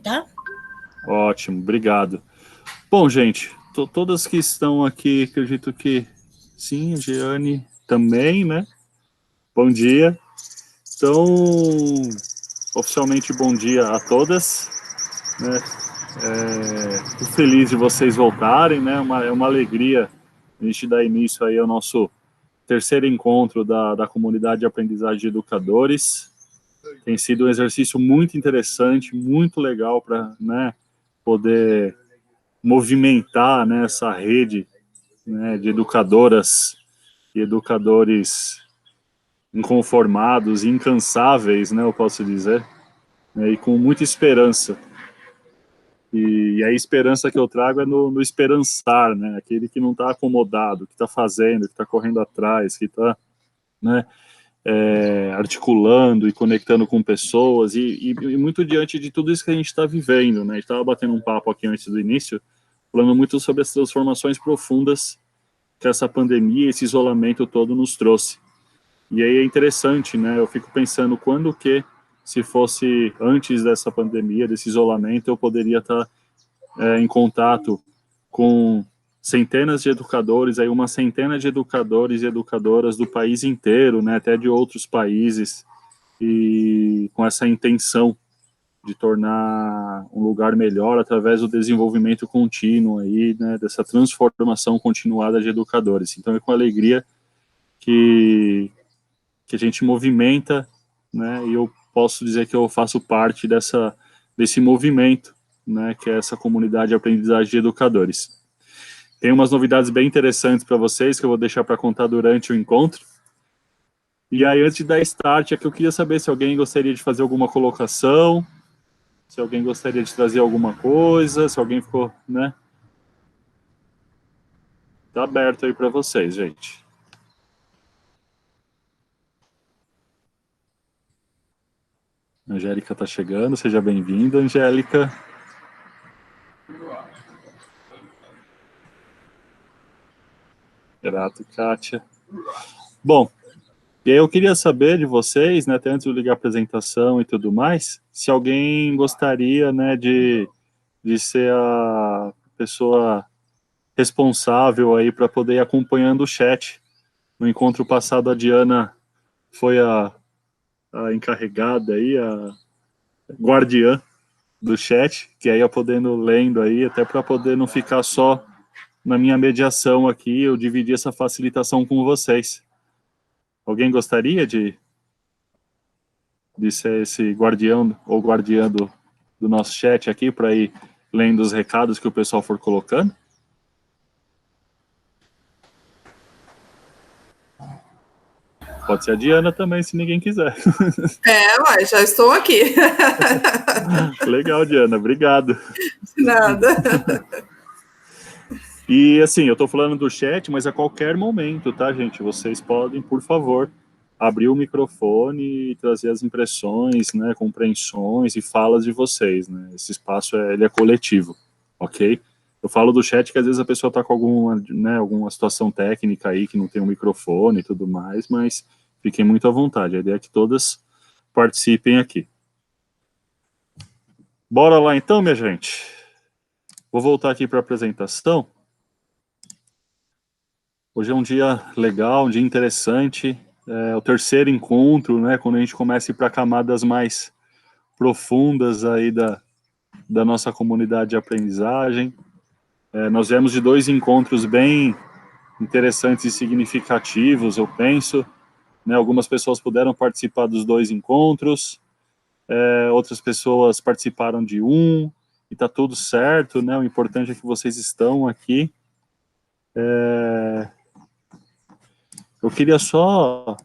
Tá? Ótimo, obrigado. Bom, gente, todas que estão aqui, acredito que sim, a Giane também, né? Bom dia. Então, oficialmente, bom dia a todas, né? Tô feliz de vocês voltarem, né? É uma alegria a gente dar início aí ao nosso terceiro encontro da comunidade de aprendizagem de educadores. Tem sido um exercício muito interessante, muito legal para, né, poder movimentar, né, essa rede, né, de educadoras e educadores inconformados, incansáveis, né, eu posso dizer, né, e com muita esperança. E a esperança que eu trago é no esperançar, né, aquele que não está acomodado, que está fazendo, que está correndo atrás, que está, né, articulando e conectando com pessoas e muito diante de tudo isso que a gente está vivendo, né? A gente estava batendo um papo aqui antes do início, falando muito sobre as transformações profundas que essa pandemia, esse isolamento todo nos trouxe. E aí é interessante, né? Eu fico pensando quando que, se fosse antes dessa pandemia, desse isolamento, eu poderia estar em contato com centenas de educadores, aí uma centena de educadores e educadoras do país inteiro, né, até de outros países, e com essa intenção de tornar um lugar melhor através do desenvolvimento contínuo aí, né, dessa transformação continuada de educadores. Então é com alegria que a gente movimenta, né, e eu posso dizer que eu faço parte desse movimento, né, que é essa comunidade de aprendizagem de educadores. Tem umas novidades bem interessantes para vocês que eu vou deixar para contar durante o encontro. E aí, antes de dar start, é que eu queria saber se alguém gostaria de fazer alguma colocação, se alguém gostaria de trazer alguma coisa, se alguém ficou, né? Tá aberto aí para vocês, gente. A Angélica tá chegando, seja bem-vinda, Angélica. Grato, Kátia. Bom, e aí eu queria saber de vocês, né, até antes de ligar a apresentação e tudo mais, se alguém gostaria, né, de ser a pessoa responsável aí para poder ir acompanhando o chat. No encontro passado, a Diana foi a encarregada aí, a guardiã do chat, que aí ia podendo lendo aí, até para poder não ficar só na minha mediação aqui, eu dividi essa facilitação com vocês. Alguém gostaria de ser esse guardião ou guardiã do nosso chat aqui, para ir lendo os recados que o pessoal for colocando? Pode ser a Diana também, se ninguém quiser. Mas já estou aqui. Legal, Diana, obrigado. Nada. E assim, eu estou falando do chat, mas a qualquer momento, tá, gente? Vocês podem, por favor, abrir o microfone e trazer as impressões, né, compreensões e falas de vocês, né? Esse espaço ele é coletivo, ok? Eu falo do chat que às vezes a pessoa está com alguma situação técnica aí que não tem um microfone e tudo mais, mas fiquem muito à vontade. A ideia é que todas participem aqui. Bora lá então, minha gente. Vou voltar aqui para a apresentação. Hoje é um dia legal, um dia interessante, é o terceiro encontro, né, quando a gente começa a ir para camadas mais profundas aí da nossa comunidade de aprendizagem. Nós viemos de dois encontros bem interessantes e significativos, eu penso, né, algumas pessoas puderam participar dos dois encontros, outras pessoas participaram de um, e tá tudo certo, né, o importante é que vocês estão aqui. Eu queria só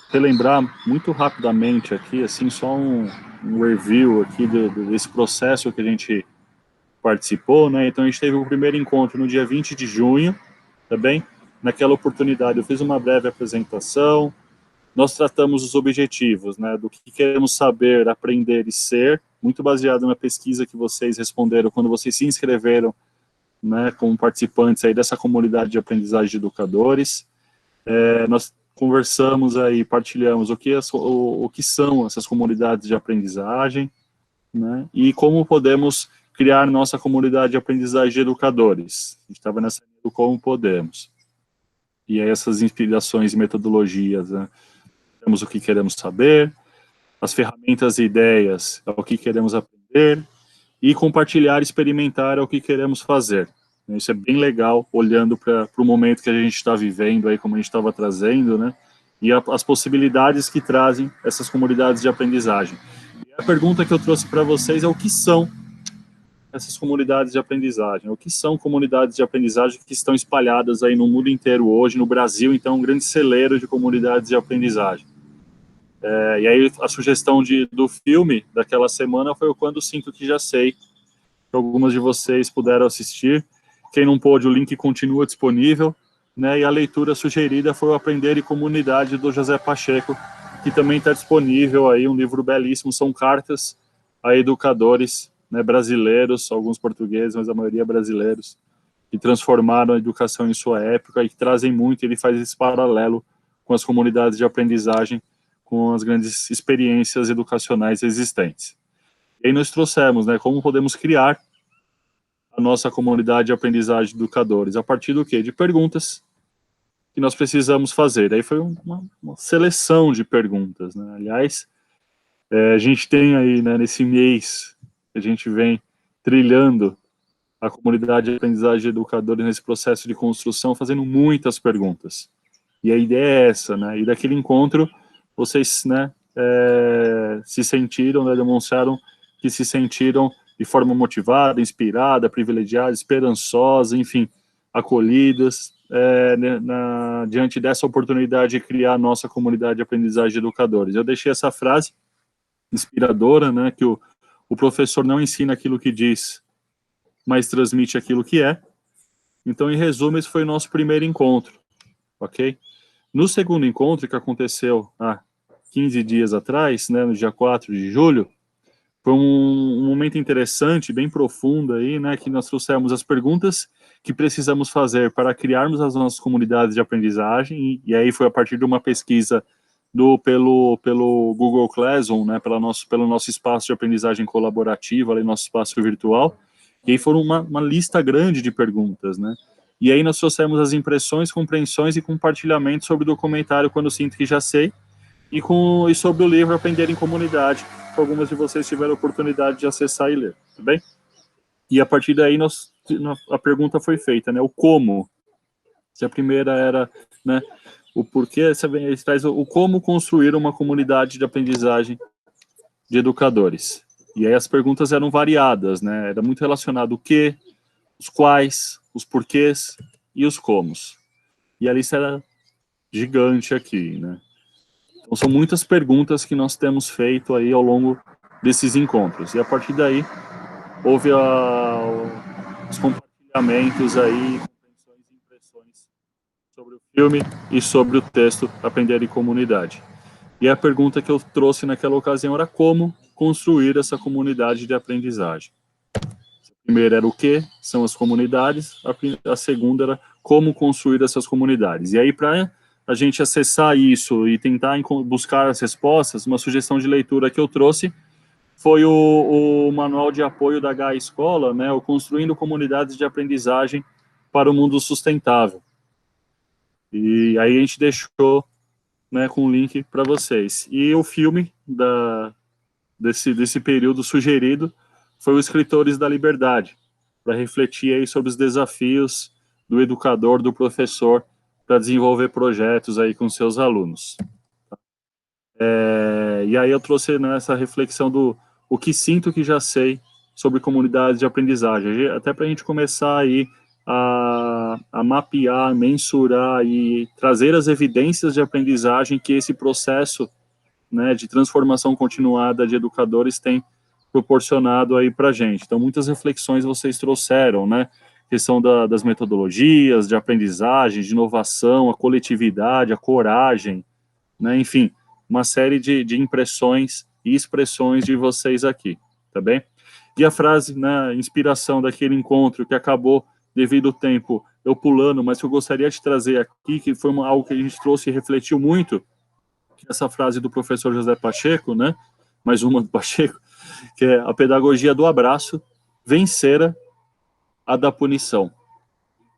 relembrar muito rapidamente aqui, assim, só um review aqui desse processo que a gente participou, né? Então a gente teve o primeiro encontro no dia 20 de junho, tá bem? Naquela oportunidade eu fiz uma breve apresentação, nós tratamos os objetivos, né? Do que queremos saber, aprender e ser, muito baseado na pesquisa que vocês responderam quando vocês se inscreveram, né, como participantes aí dessa comunidade de aprendizagem de educadores. Nós conversamos aí, partilhamos o que são essas comunidades de aprendizagem, né? E como podemos criar nossa comunidade de aprendizagem de educadores. A gente estava nessa linha do como podemos. E aí essas inspirações e metodologias, né? Temos o que queremos saber, as ferramentas e ideias é o que queremos aprender, e compartilhar, experimentar é o que queremos fazer. Isso é bem legal, olhando para o momento que a gente está vivendo, aí, como a gente estava trazendo, né? E as possibilidades que trazem essas comunidades de aprendizagem. E a pergunta que eu trouxe para vocês é o que são essas comunidades de aprendizagem? O que são comunidades de aprendizagem que estão espalhadas aí no mundo inteiro hoje, no Brasil, então, um grande celeiro de comunidades de aprendizagem. E aí a sugestão do filme daquela semana foi o Quando Sinto Que Já Sei, que algumas de vocês puderam assistir. Quem não pôde, o link continua disponível, né? E a leitura sugerida foi o Aprender em Comunidade, do José Pacheco, que também está disponível aí, um livro belíssimo, são cartas a educadores, né, brasileiros, alguns portugueses, mas a maioria brasileiros, que transformaram a educação em sua época e que trazem muito, ele faz esse paralelo com as comunidades de aprendizagem, com as grandes experiências educacionais existentes. E aí nós trouxemos, né, como podemos criar a nossa comunidade de aprendizagem de educadores, a partir do quê? De perguntas que nós precisamos fazer. Aí foi uma seleção de perguntas, né? Aliás, a gente tem aí, né, nesse mês, que a gente vem trilhando a comunidade de aprendizagem de educadores nesse processo de construção, fazendo muitas perguntas. E a ideia é essa, né? E daquele encontro, vocês, né, se sentiram, né, demonstraram que se sentiram de forma motivada, inspirada, privilegiada, esperançosa, enfim, acolhidas, diante dessa oportunidade de criar a nossa comunidade de aprendizagem de educadores. Eu deixei essa frase inspiradora, né, que o professor não ensina aquilo que diz, mas transmite aquilo que é. Então, em resumo, esse foi o nosso primeiro encontro, ok? No segundo encontro, que aconteceu há 15 dias atrás, né, no dia 4 de julho, foi um momento interessante, bem profundo aí, né, que nós trouxemos as perguntas que precisamos fazer para criarmos as nossas comunidades de aprendizagem, e aí foi a partir de uma pesquisa pelo Google Classroom, né, pelo nosso espaço de aprendizagem colaborativa, ali, nosso espaço virtual, e aí foram uma lista grande de perguntas, né, e aí nós trouxemos as impressões, compreensões e compartilhamentos sobre o documentário Quando Sinto Que Já Sei, e sobre o livro Aprender em Comunidade, que algumas de vocês tiveram a oportunidade de acessar e ler, tudo bem? E a partir daí a pergunta foi feita, né, o como. Se a primeira era, né, o porquê, ele traz o como construir uma comunidade de aprendizagem de educadores. E aí as perguntas eram variadas, né, era muito relacionado o que, os quais, os porquês e os comos. E a lista era gigante aqui, né. Então, são muitas perguntas que nós temos feito aí ao longo desses encontros. E a partir daí, houve os compartilhamentos aí, compreensões e impressões sobre o filme e sobre o texto Aprender em Comunidade. E a pergunta que eu trouxe naquela ocasião era como construir essa comunidade de aprendizagem. A primeira era o que são as comunidades, a segunda era como construir essas comunidades. E aí, para a gente acessar isso e tentar buscar as respostas, uma sugestão de leitura que eu trouxe foi o manual de apoio da GA Escola, né, o Construindo Comunidades de Aprendizagem para o Mundo Sustentável. E aí a gente deixou, né, com o link para vocês. E o filme desse período sugerido foi o Escritores da Liberdade, para refletir aí sobre os desafios do educador, do professor, para desenvolver projetos aí com seus alunos. E aí eu trouxe nessa reflexão o que sinto que já sei sobre comunidades de aprendizagem, até para a gente começar aí a mapear, mensurar e trazer as evidências de aprendizagem que esse processo, né, de transformação continuada de educadores tem proporcionado aí para a gente. Então, muitas reflexões vocês trouxeram, né, questão das metodologias, de aprendizagem, de inovação, a coletividade, a coragem, né, enfim, uma série de impressões e expressões de vocês aqui, tá bem? E a frase, né, inspiração daquele encontro que acabou devido ao tempo eu pulando, mas que eu gostaria de trazer aqui, que foi algo que a gente trouxe e refletiu muito, essa frase do professor José Pacheco, né, mais uma do Pacheco, que é a pedagogia do abraço, vencera a da punição.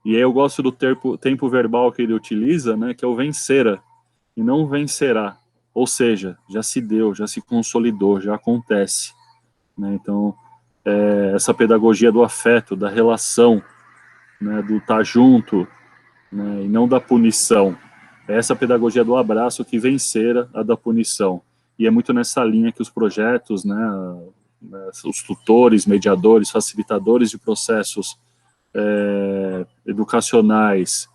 E aí eu gosto do tempo verbal que ele utiliza, né, que é o vencera, e não vencerá. Ou seja, já se deu, já se consolidou, já acontece. Né? Então, essa pedagogia do afeto, da relação, né, do estar junto, né, e não da punição. É essa pedagogia do abraço que vencera a da punição. E é muito nessa linha que os projetos, né, os tutores, mediadores, facilitadores de processos educacionais,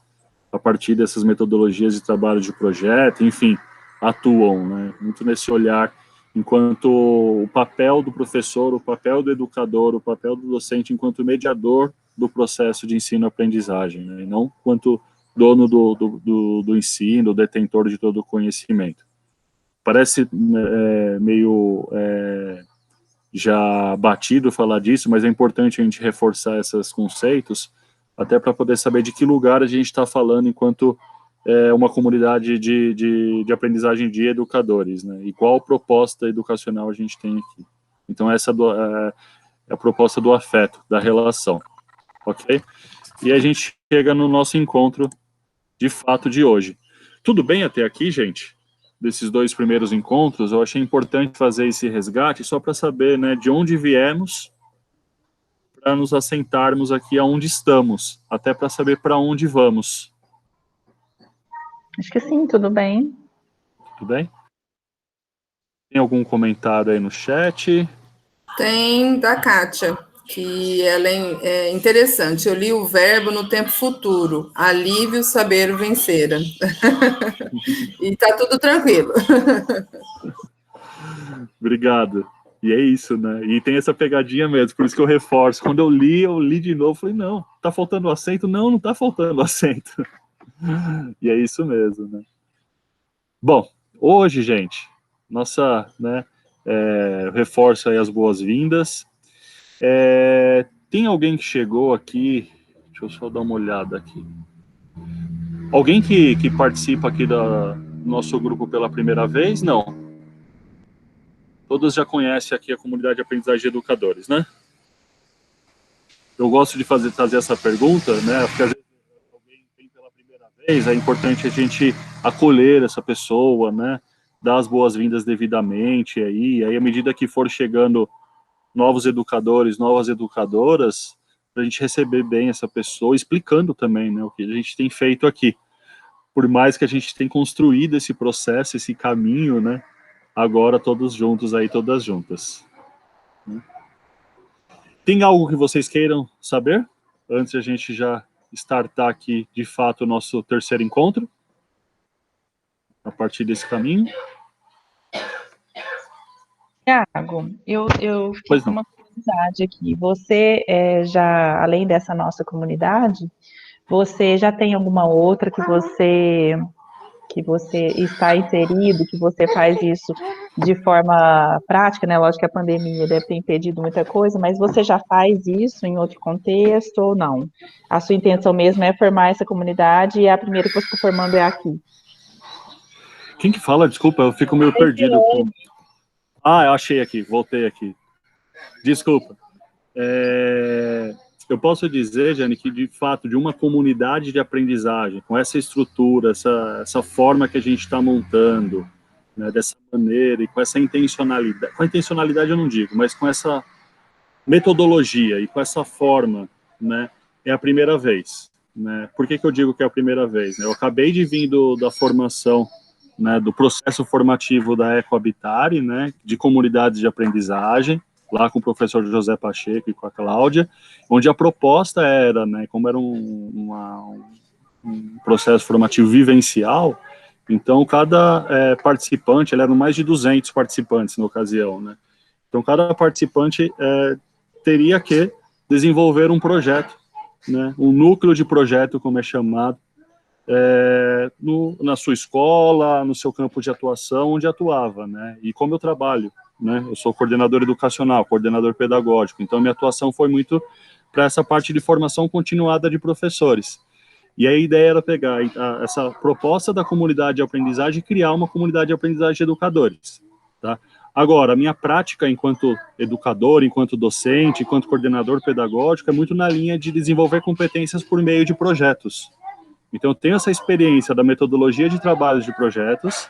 a partir dessas metodologias de trabalho de projeto, enfim, atuam, né, muito nesse olhar, enquanto o papel do professor, o papel do educador, o papel do docente enquanto mediador do processo de ensino-aprendizagem, né, e não quanto dono do ensino, detentor de todo o conhecimento. Parece meio já batido falar disso, mas é importante a gente reforçar esses conceitos, até para poder saber de que lugar a gente está falando enquanto uma comunidade de aprendizagem de educadores, né? E qual proposta educacional a gente tem aqui. Então, essa é a proposta do afeto, da relação, ok? E a gente chega no nosso encontro de fato de hoje. Tudo bem até aqui, gente? Desses 2 primeiros encontros, eu achei importante fazer esse resgate só para saber, né, de onde viemos, para nos assentarmos aqui aonde estamos, até para saber para onde vamos. Acho que sim, tudo bem. Tudo bem? Tem algum comentário aí no chat? Tem da Kátia, que ela é interessante. Eu li o verbo no tempo futuro, alívio, saber, vencer. E tá tudo tranquilo. Obrigado. E é isso, né? E tem essa pegadinha mesmo, por isso que eu reforço. Quando eu li de novo, falei, não, tá faltando acento? Não, não tá faltando acento. E é isso mesmo, né? Bom, hoje, gente, nossa, né, reforço aí as boas-vindas. Tem alguém que chegou aqui, deixa eu só dar uma olhada aqui. Alguém que participa aqui do nosso grupo pela primeira vez? Não. Todos já conhecem aqui a comunidade de aprendizagem de educadores, né? Eu gosto de trazer essa pergunta, né? Porque às vezes alguém vem pela primeira vez, é importante a gente acolher essa pessoa, né? Dar as boas-vindas devidamente, aí à medida que for chegando novos educadores, novas educadoras, para a gente receber bem essa pessoa, explicando também, né? O que a gente tem feito aqui. Por mais que a gente tenha construído esse processo, esse caminho, né? Agora todos juntos aí, todas juntas. Tem algo que vocês queiram saber? Antes de a gente já startar aqui, de fato, o nosso terceiro encontro? A partir desse caminho? Tiago, eu fiquei Pois com não. uma curiosidade aqui. Você já, além dessa nossa comunidade, você já tem alguma outra que você está inserido, que você faz isso de forma prática, né? Lógico que a pandemia deve ter impedido muita coisa, mas você já faz isso em outro contexto ou não? A sua intenção mesmo é formar essa comunidade e a primeira que você está formando é aqui. Quem que fala? Desculpa, eu fico meio perdido. Eu achei aqui, voltei aqui. Desculpa. Eu posso dizer, Jane, que de fato, de uma comunidade de aprendizagem, com essa estrutura, essa forma que a gente está montando, né, dessa maneira e com essa intencionalidade, com a intencionalidade eu não digo, mas com essa metodologia e com essa forma, né, é a primeira vez. Né? Por que eu digo que é a primeira vez? Né? Eu acabei de vir da formação, né, do processo formativo da Ecohabitare, né, de comunidades de aprendizagem, lá com o professor José Pacheco e com a Cláudia, onde a proposta era, né, como era um processo formativo vivencial, então cada participante, eram mais de 200 participantes na ocasião, né, então cada participante teria que desenvolver um projeto, né, um núcleo de projeto, como é chamado, na sua escola, no seu campo de atuação, onde atuava, né? E como eu trabalho, né? Eu sou coordenador educacional, coordenador pedagógico, então minha atuação foi muito para essa parte de formação continuada de professores. E a ideia era pegar essa proposta da comunidade de aprendizagem e criar uma comunidade de aprendizagem de educadores, tá? Agora, a minha prática enquanto educador, enquanto docente, enquanto coordenador pedagógico, é muito na linha de desenvolver competências por meio de projetos. Então, eu tenho essa experiência da metodologia de trabalho de projetos,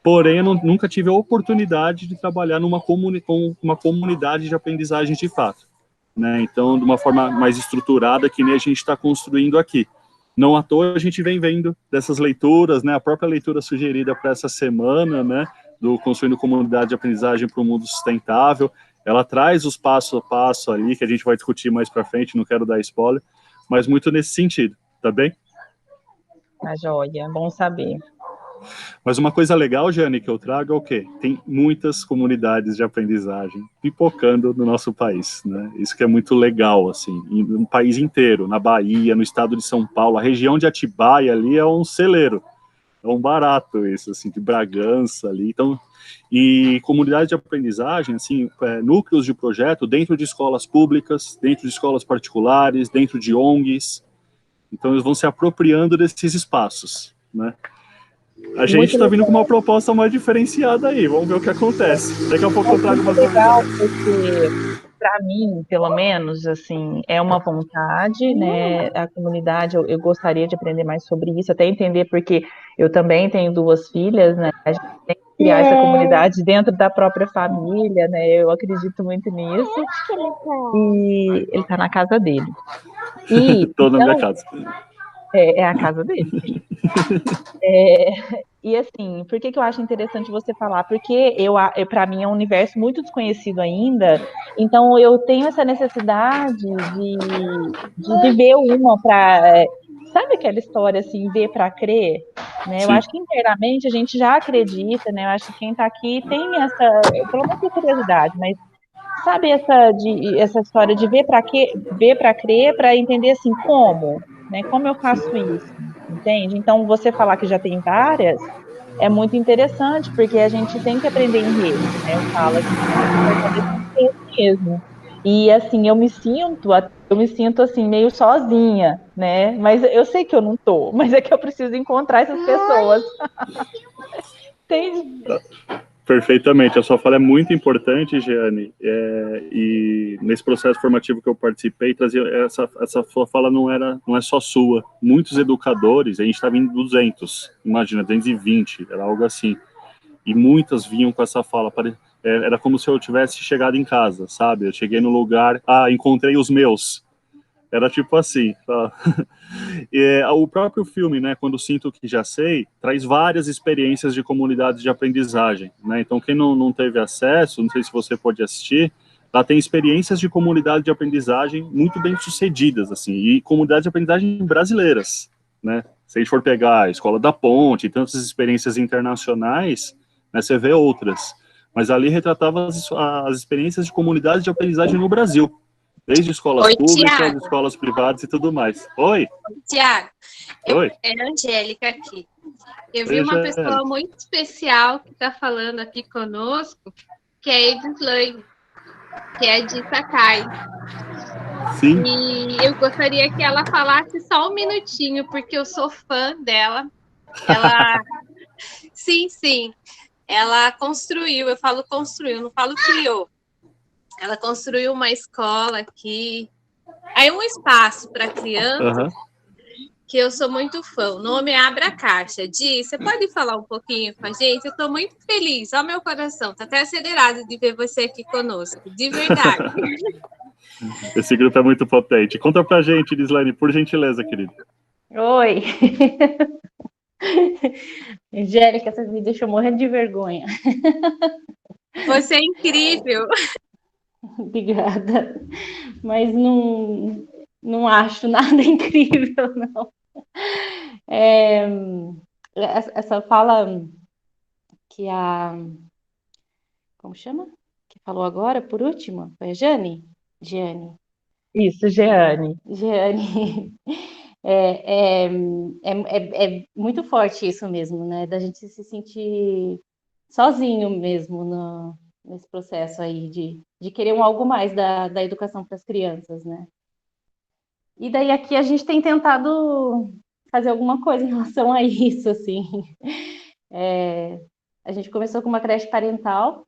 porém, eu nunca tive a oportunidade de trabalhar com uma comunidade de aprendizagem de fato, né? Então, de uma forma mais estruturada, que nem a gente está construindo aqui. Não à toa a gente vem vendo dessas leituras, né? A própria leitura sugerida para essa semana, né? Do Construindo Comunidade de Aprendizagem para o Mundo Sustentável, ela traz os passo a passo ali, que a gente vai discutir mais para frente, não quero dar spoiler, mas muito nesse sentido, tá bem? Tá joia, bom saber. Mas uma coisa legal, Jane, que eu trago é o quê? Tem muitas comunidades de aprendizagem pipocando no nosso país, né? Isso que é muito legal, assim, no país inteiro, na Bahia, no estado de São Paulo, a região de Atibaia ali é um celeiro, é um barato isso, assim, de Bragança ali, então, e comunidades de aprendizagem, assim, núcleos de projeto dentro de escolas públicas, dentro de escolas particulares, dentro de ONGs, então eles vão se apropriando desses espaços, né? A gente está vindo com uma proposta mais diferenciada aí, vamos ver o que acontece. Daqui a pouco eu trago umas legal, porque para mim, pelo menos, assim, é uma vontade, né? A comunidade, eu gostaria de aprender mais sobre isso, até entender, porque eu também tenho 2 filhas, né? A gente tem que criar essa comunidade dentro da própria família, né? Eu acredito muito nisso. E ele está na casa dele. E Tô na minha casa. é a casa dele. E assim, por que eu acho interessante você falar? Porque para mim é um universo muito desconhecido ainda, então eu tenho essa necessidade de viver uma para. Sabe aquela história assim, ver para crer? Né? Eu Sim. acho que internamente a gente já acredita, né? Eu acho que quem está aqui tem essa, pelo menos curiosidade, mas sabe essa história de ver para crer, para entender assim como, né? Como eu faço isso, entende? Então você falar que já tem várias é muito interessante, porque a gente tem que aprender em rede, né? Eu falo, a gente tem que se fortalecer em rede mesmo. E assim, eu me sinto assim meio sozinha, né? Mas eu sei que eu não tô, mas é que eu preciso encontrar essas pessoas. Entende? Perfeitamente, a sua fala é muito importante, Jeane, e nesse processo formativo que eu participei, trazia essa sua fala não é só sua, muitos educadores, a gente estava em 200, imagina, 220, era algo assim, e muitas vinham com essa fala, era como se eu tivesse chegado em casa, sabe, eu cheguei no lugar, encontrei os meus, era tipo assim, tá? O próprio filme, né, Quando Sinto Que Já Sei, traz várias experiências de comunidades de aprendizagem, né? Então, quem não teve acesso, não sei se você pode assistir, lá tem experiências de comunidade de aprendizagem muito bem sucedidas, assim, e comunidades de aprendizagem brasileiras, né? Se a gente for pegar a Escola da Ponte, tantas experiências internacionais, né, você vê outras. Mas ali retratava as experiências de comunidades de aprendizagem no Brasil, desde escolas Oi, públicas, Tiago. escolas privadas e tudo mais. Oi? Tiago, Oi? é a Angélica aqui. Eu vi Oi, uma Angélica. pessoa muito especial que está falando aqui conosco, que é a Edislane, que é de Sakai. Sim. E eu gostaria que ela falasse só um minutinho, porque eu sou fã dela. Ela, sim, ela construiu, eu falo construiu, não falo criou. Ela construiu uma escola aqui, aí um espaço para crianças, que eu sou muito fã. O nome é Abra Caixa. Di, você pode falar um pouquinho com a gente? Eu estou muito feliz. Ó, meu coração, está até acelerado de ver você aqui conosco. De verdade. Esse grupo é muito potente. Conta pra gente, Edislane, por gentileza, querido. Oi. Angélica, você me deixou morrendo de vergonha. Você é incrível. Obrigada. Mas não acho nada incrível, não. Essa fala que como chama? Que falou agora, por último? Foi a Jane? Jeane. Isso, Jeane. Jeane. É muito forte isso mesmo, né? Da gente se sentir sozinho mesmo nesse processo aí de querer algo mais da educação para as crianças, né? E daí aqui a gente tem tentado fazer alguma coisa em relação a isso, assim. A gente começou com uma creche parental,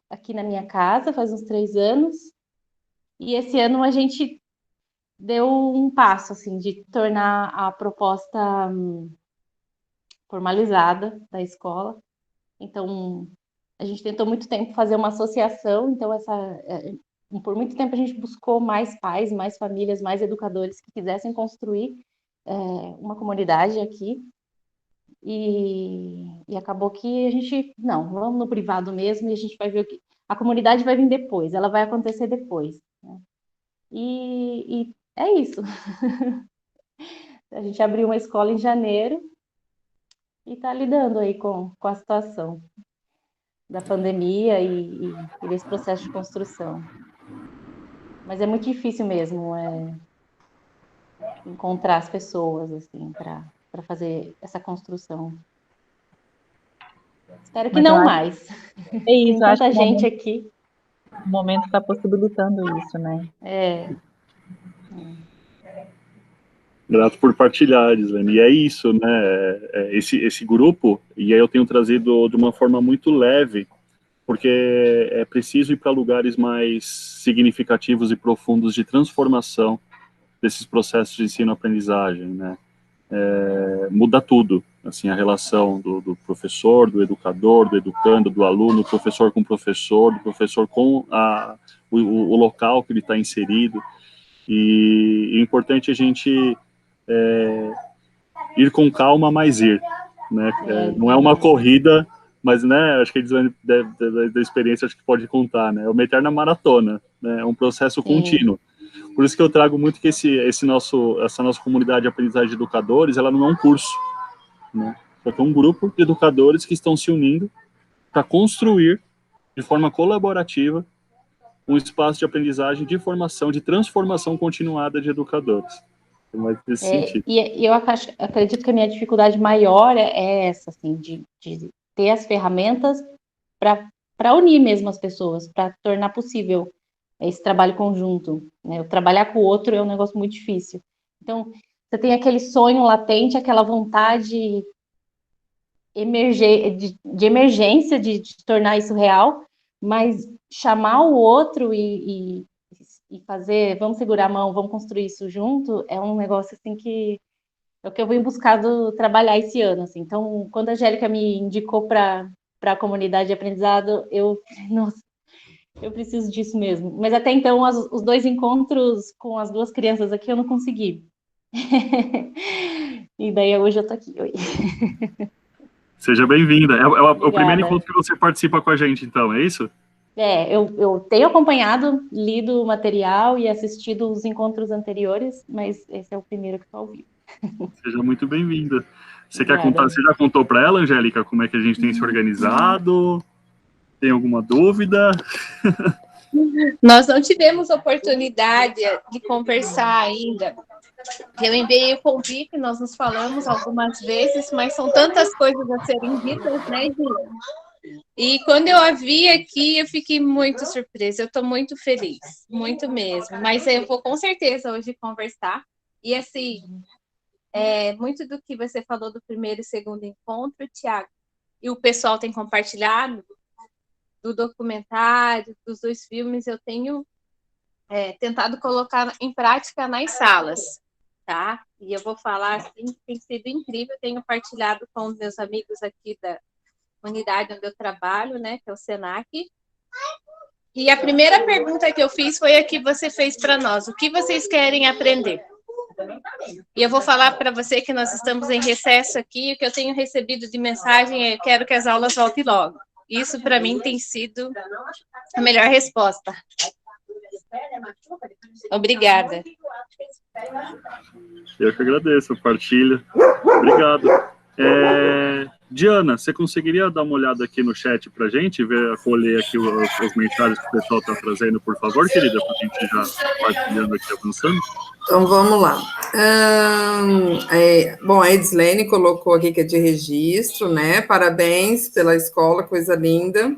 aqui na minha casa, faz uns 3 anos, e esse ano a gente deu um passo, assim, de tornar a proposta formalizada da escola. Então, a gente tentou muito tempo fazer uma associação, então por muito tempo a gente buscou mais pais, mais famílias, mais educadores que quisessem construir uma comunidade aqui, e acabou que a gente, não, vamos no privado mesmo, e a gente vai ver a comunidade vai vir depois, ela vai acontecer depois, né? E é isso. A gente abriu uma escola em janeiro e está lidando aí com a situação da pandemia e desse processo de construção. Mas é muito difícil mesmo encontrar as pessoas assim para fazer essa construção. Espero que não mais. É isso, Tem tanta gente aqui. O momento está possibilitando isso, né? Grato por partilhar, Gislaine. E é isso, né? Esse grupo, e aí eu tenho trazido de uma forma muito leve, porque é preciso ir para lugares mais significativos e profundos de transformação desses processos de ensino-aprendizagem, né? Muda tudo, assim, a relação do professor, do educador, do educando, do aluno, do professor com o professor, do professor com o local que ele está inserido. E o importante é a gente ir com calma, mas ir, né? Não é uma corrida, mas, né, acho que da experiência acho que pode contar, né? É uma eterna maratona, né? É um processo contínuo. Por isso que eu trago muito que essa nossa comunidade de aprendizagem de educadores, ela não é um curso, né? Só que é um grupo de educadores que estão se unindo para construir de forma colaborativa um espaço de aprendizagem, de formação, de transformação continuada de educadores. Mas nesse sentido. E eu acredito que a minha dificuldade maior é essa, assim, de ter as ferramentas para unir mesmo as pessoas, para tornar possível esse trabalho conjunto, né? Trabalhar com o outro é um negócio muito difícil. Então, você tem aquele sonho latente, aquela vontade de emergência de tornar isso real, mas chamar o outro e fazer, vamos segurar a mão, vamos construir isso junto, é um negócio assim que é o que eu venho buscado trabalhar esse ano, assim. Então, quando a Angélica me indicou para a comunidade de aprendizado, nossa, eu preciso disso mesmo. Mas até então, os 2 encontros com as 2 crianças aqui, eu não consegui. E daí hoje eu tô aqui. Oi. Seja bem-vinda. É o primeiro encontro que você participa com a gente, então, é isso? Eu tenho acompanhado, lido o material e assistido os encontros anteriores, mas esse é o primeiro que estou ao vivo. Seja muito bem-vinda. Você quer contar? Você já contou para ela, Angélica, como é que a gente tem se organizado? Tem alguma dúvida? Nós não tivemos oportunidade de conversar ainda. Eu enviei o convite, nós nos falamos algumas vezes, mas são tantas coisas a serem ditas, né, Gil? E quando eu a vi aqui, eu fiquei muito surpresa. Eu estou muito feliz, muito mesmo. Mas eu vou com certeza hoje conversar. E assim, muito do que você falou do primeiro e segundo encontro, Tiago, e o pessoal tem compartilhado do documentário, dos 2 filmes, eu tenho tentado colocar em prática nas salas, tá? E eu vou falar assim, tem sido incrível, eu tenho partilhado com os meus amigos aqui da unidade onde eu trabalho, né, que é o Senac. E a primeira pergunta que eu fiz foi a que você fez para nós: o que vocês querem aprender? E eu vou falar para você que nós estamos em recesso aqui, o que eu tenho recebido de mensagem é: quero que as aulas voltem logo. Isso, para mim, tem sido a melhor resposta. Obrigada. Eu que agradeço, partilha. Obrigado. Diana, você conseguiria dar uma olhada aqui no chat para a gente, colher aqui os mensagens que o pessoal está trazendo, por favor, querida, para a gente já partilhando aqui, avançando? Então, vamos lá. Bom, a Edslene colocou aqui que é de registro, né? Parabéns pela escola, coisa linda.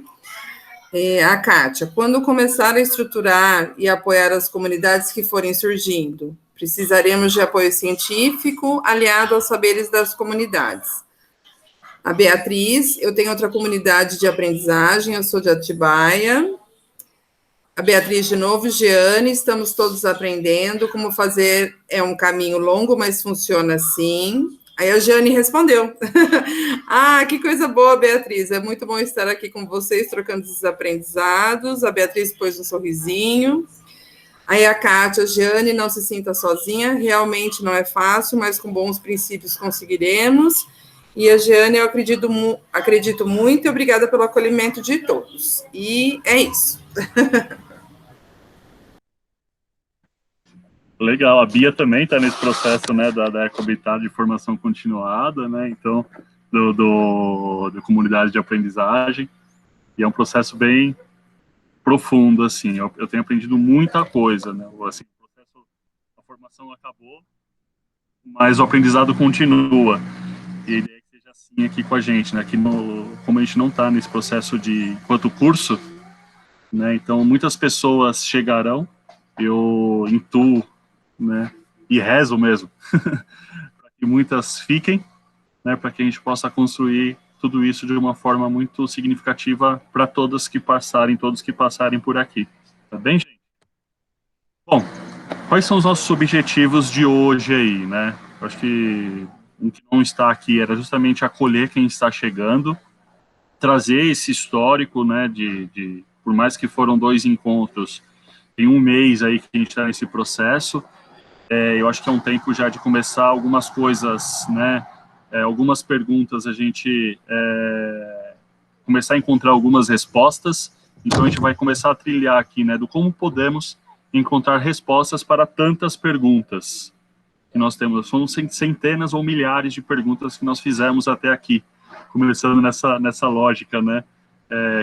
A Kátia, quando começar a estruturar e apoiar as comunidades que forem surgindo, precisaremos de apoio científico aliado aos saberes das comunidades. A Beatriz, eu tenho outra comunidade de aprendizagem, eu sou de Atibaia. A Beatriz de novo, Jeane, estamos todos aprendendo como fazer, é um caminho longo, mas funciona assim. Aí a Jeane respondeu. Ah, que coisa boa, Beatriz, é muito bom estar aqui com vocês, trocando esses aprendizados. A Beatriz pôs um sorrisinho. Aí a Kátia, Jeane, não se sinta sozinha, realmente não é fácil, mas com bons princípios conseguiremos. E a Jeane, eu acredito muito e obrigada pelo acolhimento de todos. E é isso. Legal, a Bia também está nesse processo, né, da Ecohabitat de formação continuada, né, então, da comunidade de aprendizagem, e é um processo bem profundo, assim, eu tenho aprendido muita coisa, né, assim, a formação acabou, mas o aprendizado continua, e a ideia é que seja assim aqui com a gente, né, como a gente não está nesse processo de, enquanto curso, né, então muitas pessoas chegarão, eu intuo, né, e rezo mesmo, para que muitas fiquem, né, para que a gente possa construir tudo isso de uma forma muito significativa para todos que passarem por aqui. Tá bem, gente? Bom, quais são os nossos objetivos de hoje aí, né? Eu acho que o que não está aqui era justamente acolher quem está chegando, trazer esse histórico, né, por mais que foram 2 encontros, tem 1 mês aí que a gente está nesse processo, eu acho que é um tempo já de começar algumas coisas, né, algumas perguntas, a gente começar a encontrar algumas respostas, então a gente vai começar a trilhar aqui, né, do como podemos encontrar respostas para tantas perguntas que nós temos, são centenas ou milhares de perguntas que nós fizemos até aqui, começando nessa lógica, né,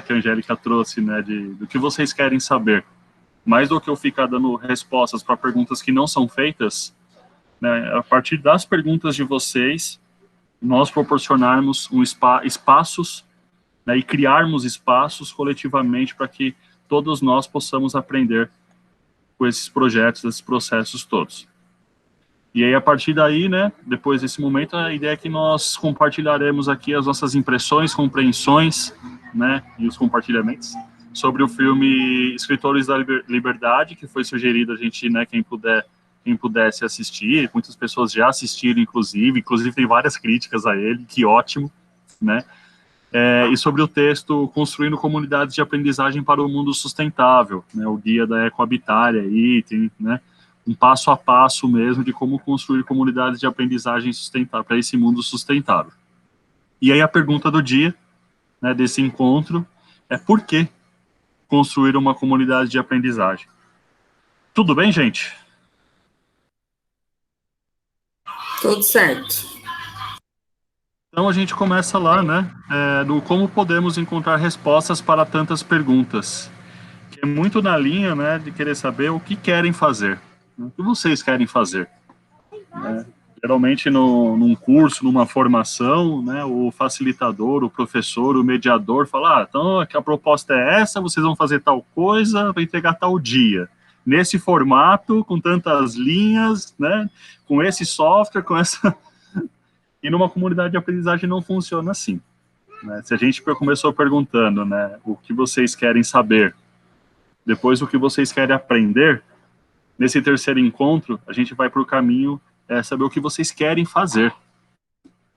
que a Angélica trouxe, né, do que vocês querem saber. Mais do que eu ficar dando respostas para perguntas que não são feitas, né, a partir das perguntas de vocês, nós proporcionarmos espaços, né, e criarmos espaços coletivamente para que todos nós possamos aprender com esses projetos, esses processos todos. E aí, a partir daí, né, depois desse momento, a ideia é que nós compartilharemos aqui as nossas impressões, compreensões, né, e os compartilhamentos sobre o filme Escritores da Liberdade, que foi sugerido a gente, né, quem pudesse assistir, muitas pessoas já assistiram, inclusive tem várias críticas a ele, que ótimo, né, e sobre o texto Construindo Comunidades de Aprendizagem para o Mundo Sustentável, né, o guia da Ecohabitat aí, tem, né, um passo a passo mesmo de como construir comunidades de aprendizagem sustentável, para esse mundo sustentável. E aí a pergunta do dia, né, desse encontro, é por que construir uma comunidade de aprendizagem? Tudo bem, gente? Tudo certo. Então a gente começa lá, né, do como podemos encontrar respostas para tantas perguntas, que é muito na linha, né, de querer saber o que querem fazer, né, o que vocês querem fazer, né? Geralmente num curso, numa formação, né, o facilitador, o professor, o mediador fala, então a proposta é essa, vocês vão fazer tal coisa, vai entregar tal dia, nesse formato, com tantas linhas, né, com esse software, com essa... E numa comunidade de aprendizagem não funciona assim, né? Se a gente começou perguntando, né, o que vocês querem saber, depois o que vocês querem aprender, nesse terceiro encontro, a gente vai para o caminho saber o que vocês querem fazer.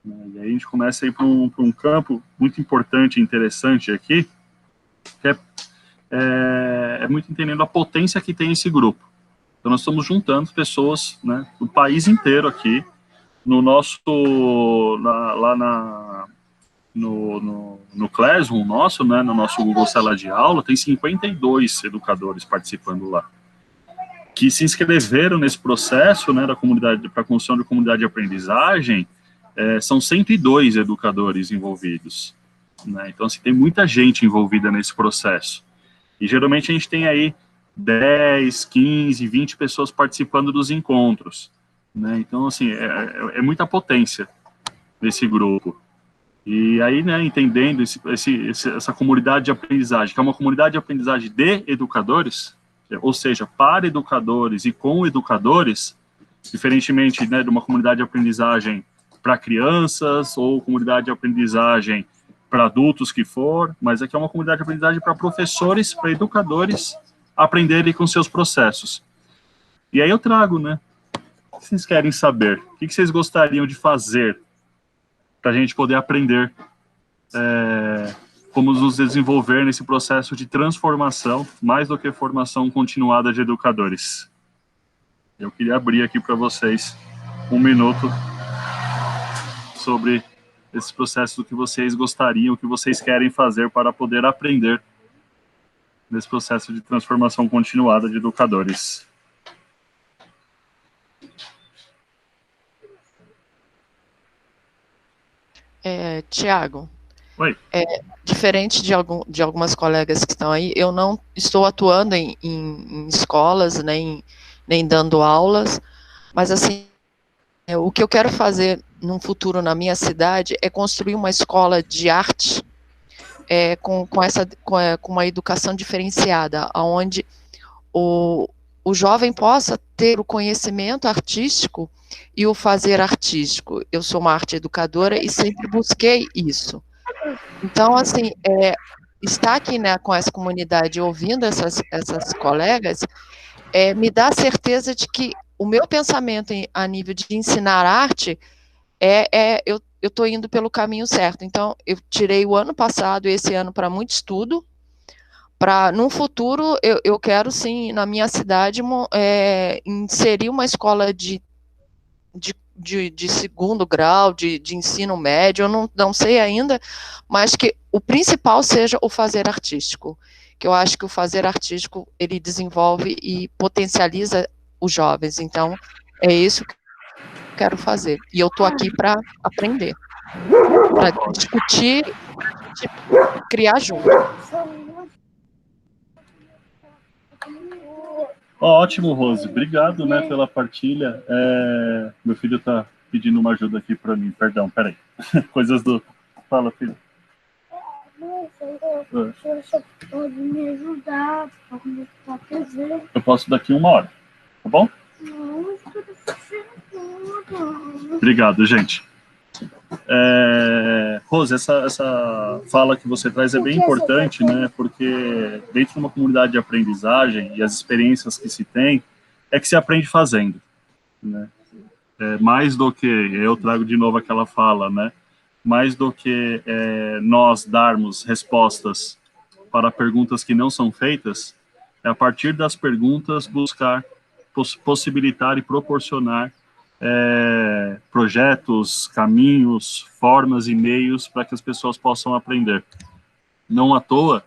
E aí a gente começa a ir para um campo muito importante e interessante aqui, que é muito entendendo a potência que tem esse grupo. Então nós estamos juntando pessoas, né, do país inteiro aqui, no nosso, no Classroom nosso, né, no nosso Google Sala de Aula, tem 52 educadores participando lá, que se inscreveram nesse processo, né, da comunidade, para a construção de comunidade de aprendizagem, são 102 educadores envolvidos, né? Então, assim, tem muita gente envolvida nesse processo. E, geralmente, a gente tem aí 10, 15, 20 pessoas participando dos encontros, né? Então, assim, é muita potência desse grupo. E aí, né, entendendo essa comunidade de aprendizagem, que é uma comunidade de aprendizagem de educadores, ou seja, para educadores e com educadores, diferentemente, né, de uma comunidade de aprendizagem para crianças ou comunidade de aprendizagem para adultos que for, mas aqui é uma comunidade de aprendizagem para professores, para educadores aprenderem com seus processos. E aí eu trago, né? O que vocês querem saber? O que vocês gostariam de fazer para a gente poder aprender como nos desenvolver nesse processo de transformação, mais do que formação continuada de educadores? Eu queria abrir aqui para vocês 1 minuto sobre esse processo do que vocês gostariam, o que vocês querem fazer para poder aprender nesse processo de transformação continuada de educadores. Tiago, Oi. Diferente de algumas colegas que estão aí, eu não estou atuando em escolas, nem dando aulas, mas assim, o que eu quero fazer num futuro na minha cidade é construir uma escola de arte com uma educação diferenciada, onde o jovem possa ter o conhecimento artístico e o fazer artístico. Eu sou uma arte educadora e sempre busquei isso. Então, assim, estar aqui, né, com essa comunidade, ouvindo essas colegas, me dá a certeza de que o meu pensamento a nível de ensinar arte, eu estou indo pelo caminho certo. Então, eu tirei o ano passado e esse ano para muito estudo, para, no futuro, eu quero, sim, na minha cidade, inserir uma escola de segundo grau, de ensino médio, eu não sei ainda, mas que o principal seja o fazer artístico, que eu acho que o fazer artístico, ele desenvolve e potencializa os jovens, então, é isso que eu quero fazer, e eu estou aqui para aprender, para discutir, criar junto. Ótimo, Rose. Obrigado, né, pela partilha. Meu filho está pedindo uma ajuda aqui para mim. Perdão, peraí. Coisas do... Fala, filho. Você pode me ajudar para conectar a TV. Eu posso daqui 1 hora, tá bom? Não, Obrigado, gente. Rose, essa fala que você traz é bem importante, né? Porque dentro de uma comunidade de aprendizagem e as experiências que se tem, é que se aprende fazendo, né? Mais do que, eu trago de novo aquela fala, né? Mais do que nós darmos respostas para perguntas que não são feitas, é a partir das perguntas buscar possibilitar e proporcionar projetos, caminhos, formas e meios para que as pessoas possam aprender. Não à toa,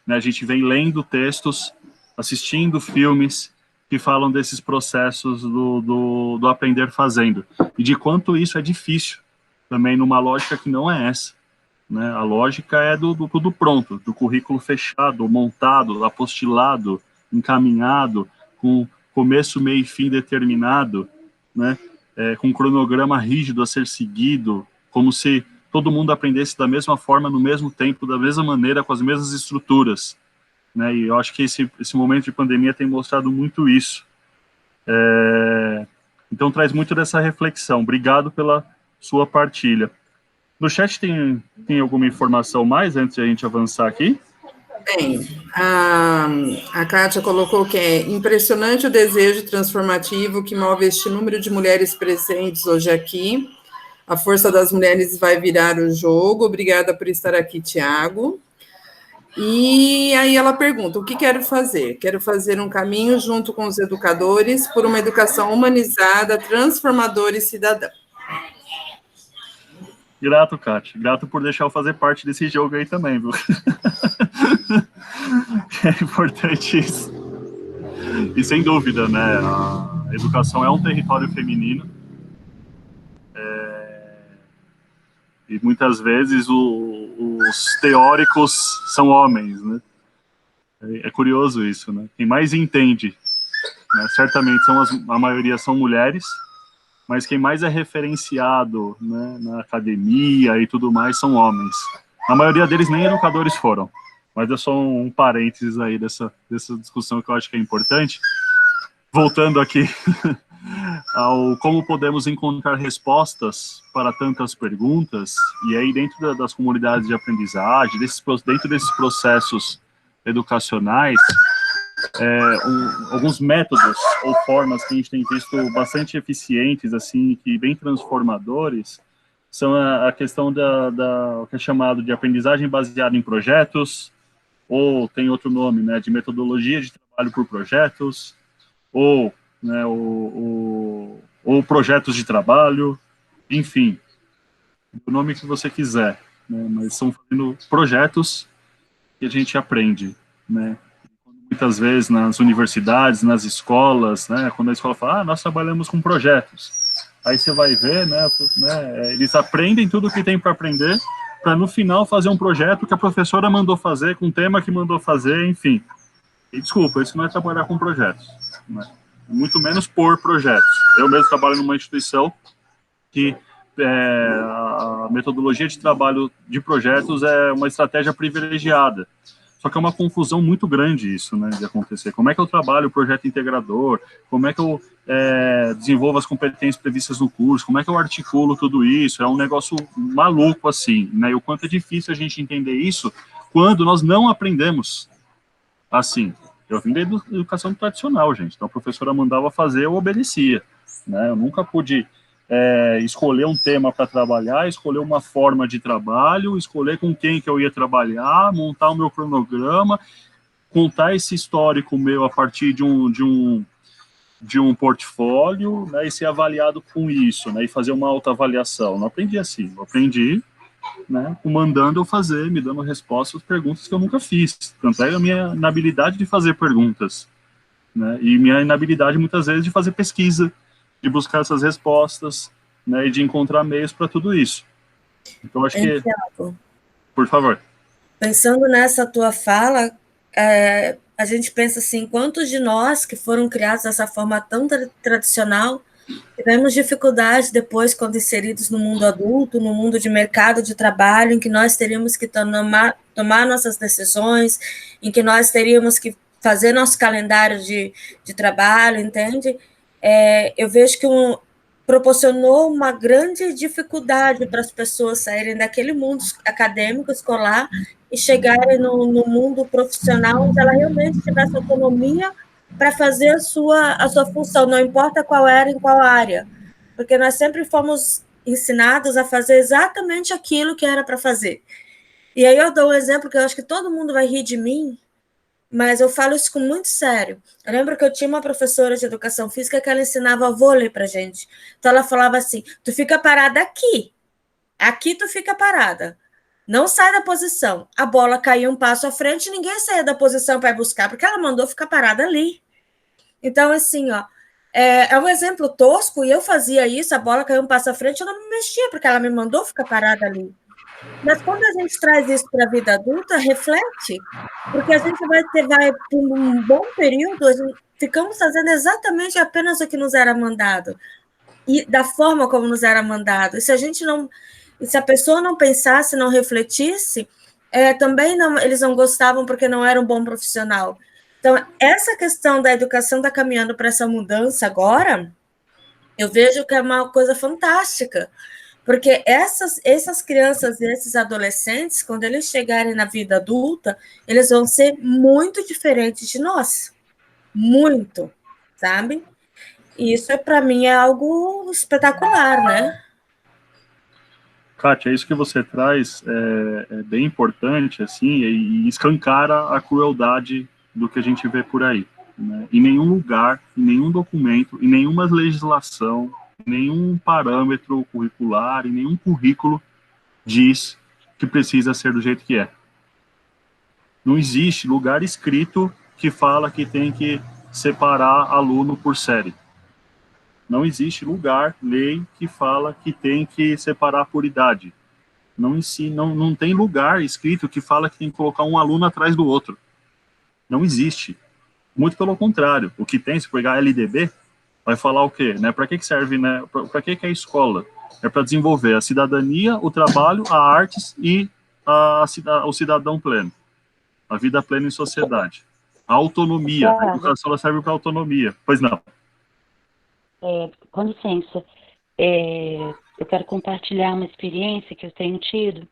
né, a gente vem lendo textos, assistindo filmes que falam desses processos do aprender fazendo, e de quanto isso é difícil, também numa lógica que não é essa, né? A lógica é do tudo pronto, do currículo fechado, montado, apostilado, encaminhado, com começo, meio e fim determinado, né? Com um cronograma rígido a ser seguido, como se todo mundo aprendesse da mesma forma, no mesmo tempo, da mesma maneira, com as mesmas estruturas, né? E eu acho que esse momento de pandemia tem mostrado muito isso. Então traz muito dessa reflexão. Obrigado pela sua partilha. No chat tem alguma informação mais antes de a gente avançar aqui? Bem, a Kátia colocou que é impressionante o desejo transformativo que move este número de mulheres presentes hoje aqui. A força das mulheres vai virar o jogo. Obrigada por estar aqui, Tiago. E aí ela pergunta, o que quero fazer? Quero fazer um caminho junto com os educadores por uma educação humanizada, transformadora e cidadã. Grato, Kátia. Grato por deixar eu fazer parte desse jogo aí também, viu? É importante isso. E sem dúvida, né? A educação é um território feminino. E muitas vezes os teóricos são homens, né? É curioso isso, né? Quem mais entende, né? Certamente a maioria são mulheres, mas quem mais é referenciado, né, na academia e tudo mais são homens. A maioria deles nem educadores foram, mas é só um parênteses aí dessa discussão que eu acho que é importante. Voltando aqui ao como podemos encontrar respostas para tantas perguntas, e aí dentro das comunidades de aprendizagem, dentro desses processos educacionais, alguns métodos ou formas que a gente tem visto bastante eficientes, assim, que bem transformadores, são a questão o que é chamado de aprendizagem baseada em projetos, ou tem outro nome, né, de metodologia de trabalho por projetos, ou, né, ou projetos de trabalho, enfim, o nome que você quiser, né, mas são fazendo projetos que a gente aprende, né. Muitas vezes nas universidades, nas escolas, né, quando a escola fala, nós trabalhamos com projetos, aí você vai ver, né, eles aprendem tudo o que tem para aprender, para no final fazer um projeto que a professora mandou fazer, com o tema que mandou fazer, enfim. E desculpa, isso não é trabalhar com projetos, né? Muito menos por projetos. Eu mesmo trabalho numa instituição que a metodologia de trabalho de projetos é uma estratégia privilegiada. Só que é uma confusão muito grande isso, né, de acontecer. Como é que eu trabalho o projeto integrador? Como é que eu desenvolvo as competências previstas no curso? Como é que eu articulo tudo isso? É um negócio maluco, assim, né? E o quanto é difícil a gente entender isso quando nós não aprendemos assim. Eu vim da educação tradicional, gente. Então a professora mandava fazer, eu obedecia, né? Eu nunca pude escolher um tema para trabalhar, escolher uma forma de trabalho, escolher com quem que eu ia trabalhar, montar o meu cronograma, contar esse histórico meu a partir de um portfólio, né, e ser avaliado com isso, né, e fazer uma autoavaliação. Não aprendi assim, eu aprendi, né, mandando eu fazer, me dando respostas às perguntas que eu nunca fiz. Tanto é a minha inabilidade de fazer perguntas, né, e minha inabilidade muitas vezes de fazer pesquisa, de buscar essas respostas, né, e de encontrar meios para tudo isso. Então, acho que... Por favor. Pensando nessa tua fala, a gente pensa assim, quantos de nós que foram criados dessa forma tão tradicional, tivemos dificuldade depois, quando inseridos no mundo adulto, no mundo de mercado de trabalho, em que nós teríamos que tomar nossas decisões, em que nós teríamos que fazer nosso calendário de trabalho, entende? Eu vejo que proporcionou uma grande dificuldade para as pessoas saírem daquele mundo acadêmico, escolar, e chegarem no mundo profissional, onde ela realmente tivesse autonomia para fazer a sua função, não importa qual era, em qual área, porque nós sempre fomos ensinados a fazer exatamente aquilo que era para fazer. E aí eu dou um exemplo que eu acho que todo mundo vai rir de mim, mas eu falo isso com muito sério. Eu lembro que eu tinha uma professora de educação física que ela ensinava vôlei para gente. Então ela falava assim, tu fica parada aqui tu fica parada, não sai da posição. A bola caía um passo à frente, ninguém saía da posição para buscar, porque ela mandou ficar parada ali. Então, assim, ó, é um exemplo tosco, e eu fazia isso, a bola caiu um passo à frente, eu não me mexia, porque ela me mandou ficar parada ali. Mas quando a gente traz isso para a vida adulta, reflete, porque a gente vai por um bom período, ficamos fazendo exatamente apenas o que nos era mandado, e da forma como nos era mandado. E se a pessoa não pensasse, não refletisse, também eles não gostavam porque não era um bom profissional. Então, essa questão da educação está caminhando para essa mudança agora, eu vejo que é uma coisa fantástica, porque essas crianças e esses adolescentes, quando eles chegarem na vida adulta, eles vão ser muito diferentes de nós. Muito, sabe? E isso, para mim, é algo espetacular, né? Kátia, isso que você traz é bem importante, assim, e escancara a crueldade do que a gente vê por aí, né? Em nenhum lugar, em nenhum documento, em nenhuma legislação, em nenhum parâmetro curricular, em nenhum currículo diz que precisa ser do jeito que é. Não existe lugar escrito que fala que tem que separar aluno por série. Não existe lugar, lei, que fala que tem que separar por idade. Não tem lugar escrito que fala que tem que colocar um aluno atrás do outro. Não existe. Muito pelo contrário. O que tem, se pegar a LDB, vai falar o quê? Né? Para que serve, né? Para que é a escola? É para desenvolver a cidadania, o trabalho, a artes e o cidadão pleno. A vida plena em sociedade. A autonomia. A educação ela serve para autonomia. Pois não. Com licença, eu quero compartilhar uma experiência que eu tenho tido,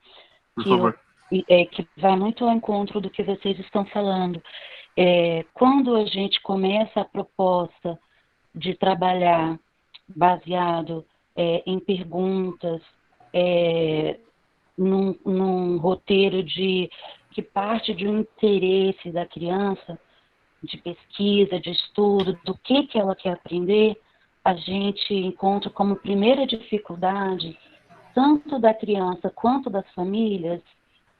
Por favor. que vai muito ao encontro do que vocês estão falando. Quando a gente começa a proposta de trabalhar baseado em perguntas, num roteiro que parte de um interesse da criança, de pesquisa, de estudo, do que ela quer aprender, a gente encontra como primeira dificuldade, tanto da criança quanto das famílias,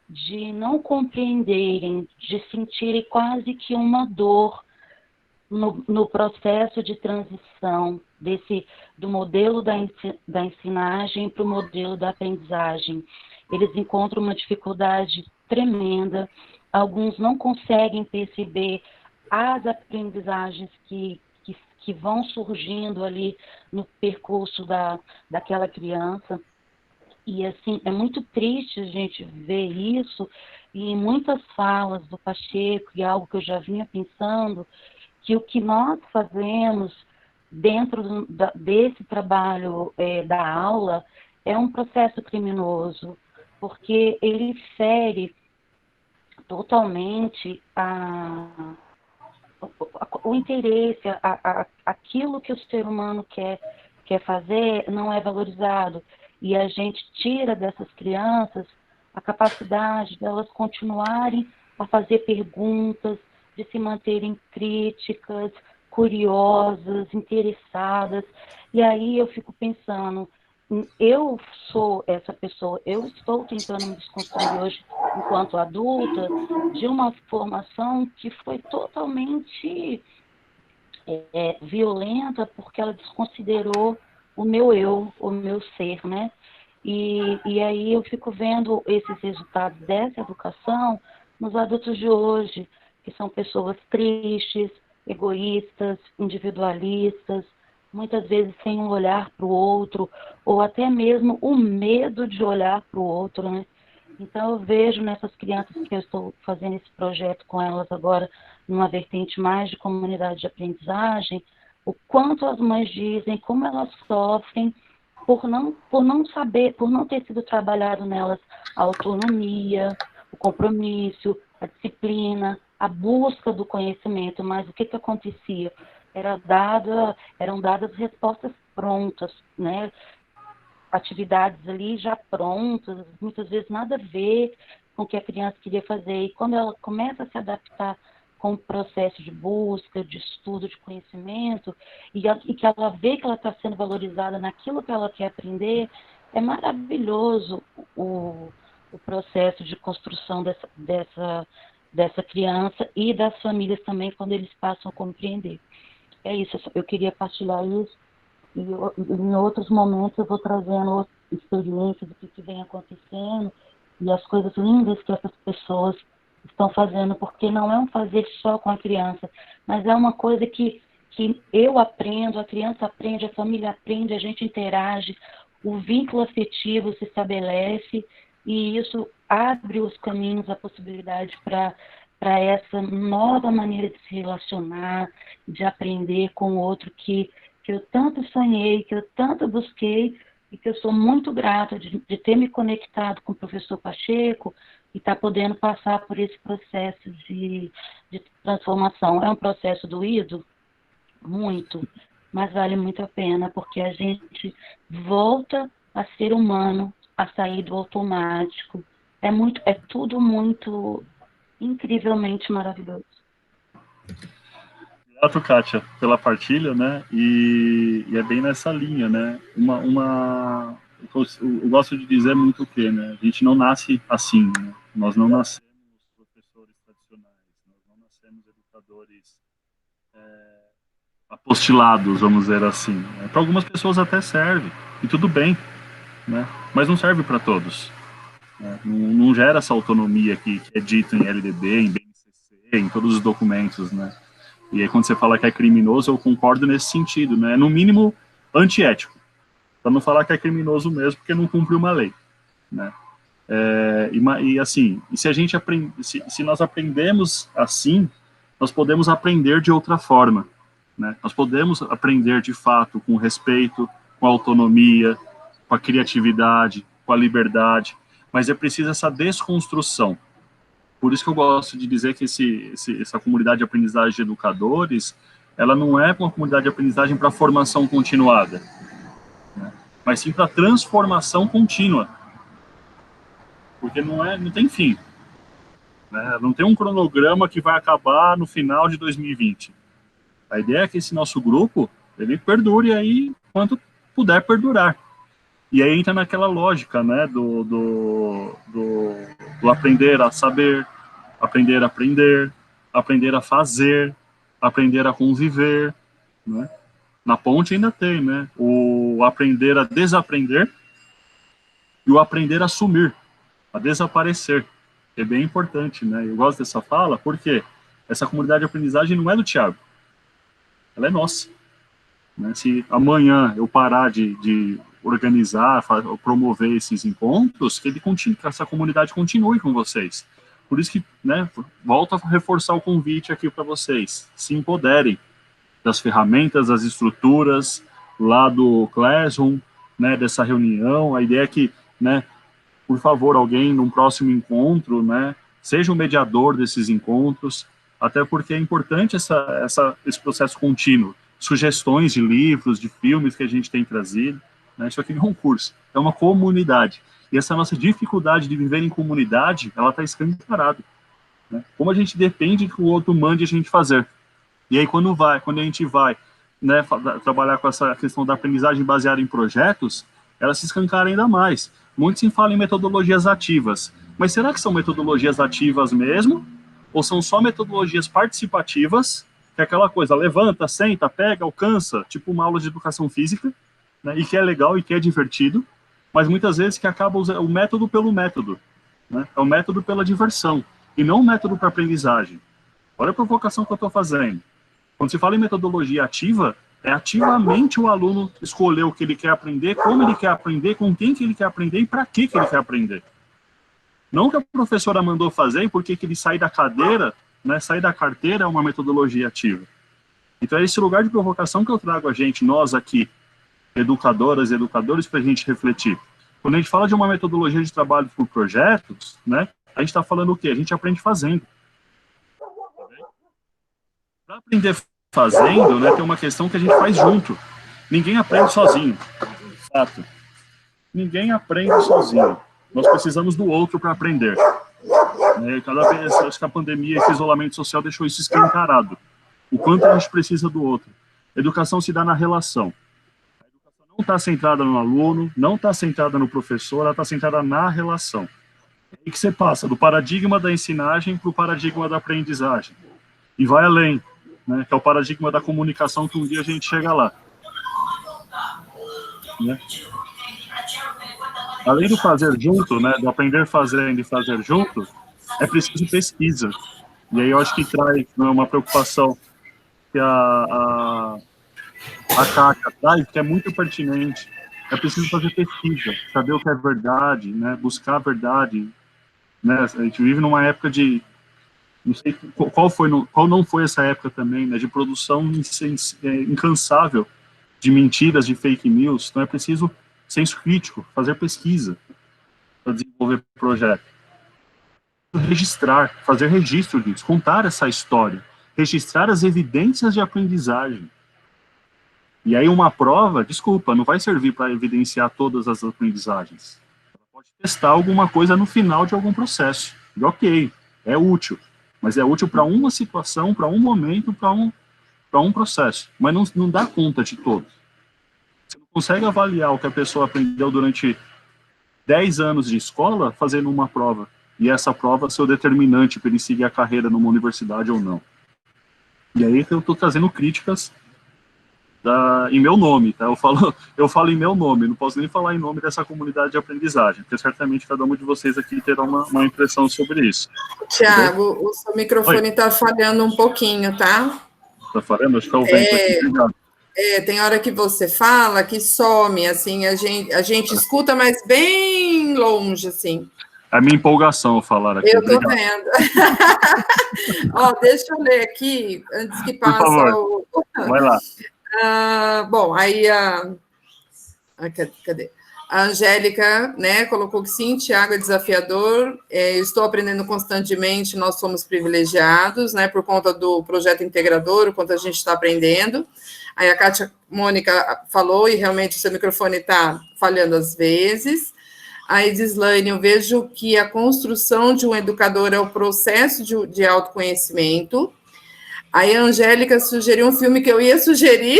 de não compreenderem, de sentirem quase que uma dor no processo de transição do modelo da ensinagem para o modelo da aprendizagem. Eles encontram uma dificuldade tremenda, alguns não conseguem perceber as aprendizagens que vão surgindo ali no percurso daquela criança. E, assim, é muito triste a gente ver isso, e em muitas falas do Pacheco, e algo que eu já vinha pensando, que o que nós fazemos dentro desse trabalho da aula é um processo criminoso, porque ele fere totalmente o interesse, aquilo que o ser humano quer fazer não é valorizado. E a gente tira dessas crianças a capacidade de elas continuarem a fazer perguntas, de se manterem críticas, curiosas, interessadas. E aí eu fico pensando, eu sou essa pessoa, eu estou tentando me desconstruir hoje, enquanto adulta, de uma formação que foi totalmente violenta, porque ela desconsiderou o meu ser, né? E aí eu fico vendo esses resultados dessa educação nos adultos de hoje, que são pessoas tristes, egoístas, individualistas, muitas vezes sem um olhar para o outro, ou até mesmo o medo de olhar para o outro, né? Então eu vejo nessas crianças que eu estou fazendo esse projeto com elas agora, numa vertente mais de comunidade de aprendizagem, o quanto as mães dizem, como elas sofrem por não saber, por não ter sido trabalhado nelas a autonomia, o compromisso, a disciplina, a busca do conhecimento. Mas o que acontecia? Eram dadas respostas prontas, né? Atividades ali já prontas, muitas vezes nada a ver com o que a criança queria fazer. E quando ela começa a se adaptar com o processo de busca, de estudo, de conhecimento, e que ela vê que ela está sendo valorizada naquilo que ela quer aprender, é maravilhoso o processo de construção dessa criança e das famílias também, quando eles passam a compreender. É isso, eu queria partilhar isso, e em outros momentos eu vou trazendo outras experiências do que vem acontecendo, e as coisas lindas que essas pessoas estão fazendo, porque não é um fazer só com a criança, mas é uma coisa que eu aprendo, a criança aprende, a família aprende, a gente interage, o vínculo afetivo se estabelece, e isso abre os caminhos, a possibilidade para essa nova maneira de se relacionar, de aprender com o outro que eu tanto sonhei, que eu tanto busquei, e que eu sou muito grata de ter me conectado com o professor Pacheco e estar podendo passar por esse processo de transformação. É um processo doído? Muito, mas vale muito a pena, porque a gente volta a ser humano, a sair do automático. É tudo muito incrivelmente maravilhoso. Obrigado, Kátia, pela partilha, né? E é bem nessa linha, né? Eu gosto de dizer muito o quê, né? A gente não nasce assim, né? Nós não nascemos professores tradicionais, nós não nascemos educadores apostilados, vamos dizer assim. Né? Para algumas pessoas até serve, e tudo bem, né? Mas não serve para todos. Né? Não gera essa autonomia que é dito em LDB, em BNCC, em todos os documentos, né? E aí quando você fala que é criminoso, eu concordo nesse sentido, né? No mínimo, antiético. Para não falar que é criminoso mesmo, porque não cumpre uma lei, né? E assim, se a gente se nós aprendemos assim, nós podemos aprender de outra forma, né? Nós podemos aprender, de fato, com respeito, com autonomia, com a criatividade, com a liberdade, mas é preciso essa desconstrução. Por isso que eu gosto de dizer que essa comunidade de aprendizagem de educadores, ela não é uma comunidade de aprendizagem para formação continuada, né? Mas sim para transformação contínua. Porque não tem fim, né? Não tem um cronograma que vai acabar no final de 2020. A ideia é que esse nosso grupo, ele perdure aí quanto puder perdurar. E aí entra naquela lógica, né, do aprender a saber, aprender a aprender, aprender a fazer, aprender a conviver, né? Na ponte ainda tem, né, o aprender a desaprender e o aprender a sumir, a desaparecer. É bem importante, né? Eu gosto dessa fala porque essa comunidade de aprendizagem não é do Thiago, ela é nossa, né? Se amanhã eu parar de organizar, promover esses encontros, que essa comunidade continue com vocês. Por isso que, né, volto a reforçar o convite aqui para vocês, se empoderem das ferramentas, das estruturas lá do Classroom, né, dessa reunião. A ideia é que, né, por favor, alguém num próximo encontro, né, seja o mediador desses encontros, até porque é importante esse processo contínuo. Sugestões de livros, de filmes que a gente tem trazido, né, isso aqui não é um curso, é uma comunidade. E essa nossa dificuldade de viver em comunidade, ela está escancarada, né? Como a gente depende que o outro mande a gente fazer. E aí quando a gente vai, né, trabalhar com essa questão da aprendizagem baseada em projetos, ela se escancara ainda mais. Muito se fala em metodologias ativas, mas será que são metodologias ativas mesmo? Ou são só metodologias participativas, que é aquela coisa, levanta, senta, pega, alcança, tipo uma aula de educação física, né, e que é legal e que é divertido, mas muitas vezes que acaba usando o método pelo método, né, é o método pela diversão, e não o método para aprendizagem. Olha a provocação que eu estou fazendo. Quando se fala em metodologia ativa, é ativamente o aluno escolher o que ele quer aprender, como ele quer aprender, com quem que ele quer aprender e para que ele quer aprender. Não que a professora mandou fazer e porque que ele sai da cadeira, né, sair da carteira é uma metodologia ativa. Então é esse lugar de provocação que eu trago a gente, nós aqui, educadoras e educadores, para a gente refletir. Quando a gente fala de uma metodologia de trabalho por projetos, né, a gente está falando o quê? A gente aprende fazendo. Para aprender fazendo, né, tem uma questão que a gente faz junto. Ninguém aprende sozinho. Fato. Ninguém aprende sozinho. Nós precisamos do outro para aprender. Cada vez, acho que a pandemia e esse isolamento social deixou isso escancarado. O quanto a gente precisa do outro. A educação se dá na relação. A educação não está centrada no aluno, não está centrada no professor, ela está centrada na relação. E que você passa do paradigma da ensinagem para o paradigma da aprendizagem. E vai além, né, que é o paradigma da comunicação, que um dia a gente chega lá. Né? Além do fazer junto, né, do aprender fazendo e fazer junto, é preciso pesquisa. E aí eu acho que traz, né, uma preocupação que a Kátia traz, que é muito pertinente. É preciso fazer pesquisa, saber o que é verdade, né, buscar a verdade. Né? A gente vive numa época de, não sei qual não foi essa época também, né, de produção incansável de mentiras, de fake news. Então é preciso senso crítico, fazer pesquisa para desenvolver projeto. Registrar, fazer registro disso, contar essa história, registrar as evidências de aprendizagem. E aí uma prova, desculpa, não vai servir para evidenciar todas as aprendizagens. Ela pode testar alguma coisa no final de algum processo. E ok, é útil, mas é útil para uma situação, para um momento, para um processo, mas não dá conta de todos. Você não consegue avaliar o que a pessoa aprendeu durante 10 anos de escola fazendo uma prova, e essa prova ser o determinante para ele seguir a carreira numa universidade ou não. E aí eu estou trazendo críticas em meu nome, tá? Eu falo em meu nome, não posso nem falar em nome dessa comunidade de aprendizagem, porque certamente cada um de vocês aqui terá uma impressão sobre isso. Tiago, o seu microfone está falhando um pouquinho, tá? Está falhando? Acho que é o vento aqui, obrigado. Tem hora que você fala que some, assim, a gente escuta, mas bem longe, assim. a minha empolgação falar aqui. Eu estou vendo. Ó, deixa eu ler aqui, antes que Por passe favor, vai lá. Bom, aí cadê? A Angélica, né, colocou que sim, Tiago é desafiador, eu estou aprendendo constantemente, nós somos privilegiados, né, por conta do projeto integrador, o quanto a gente está aprendendo. Aí a Kátia Mônica falou, e realmente o seu microfone está falhando às vezes. Aí diz Laine, eu vejo que a construção de um educador é o processo de autoconhecimento. Aí a Angélica sugeriu um filme que eu ia sugerir,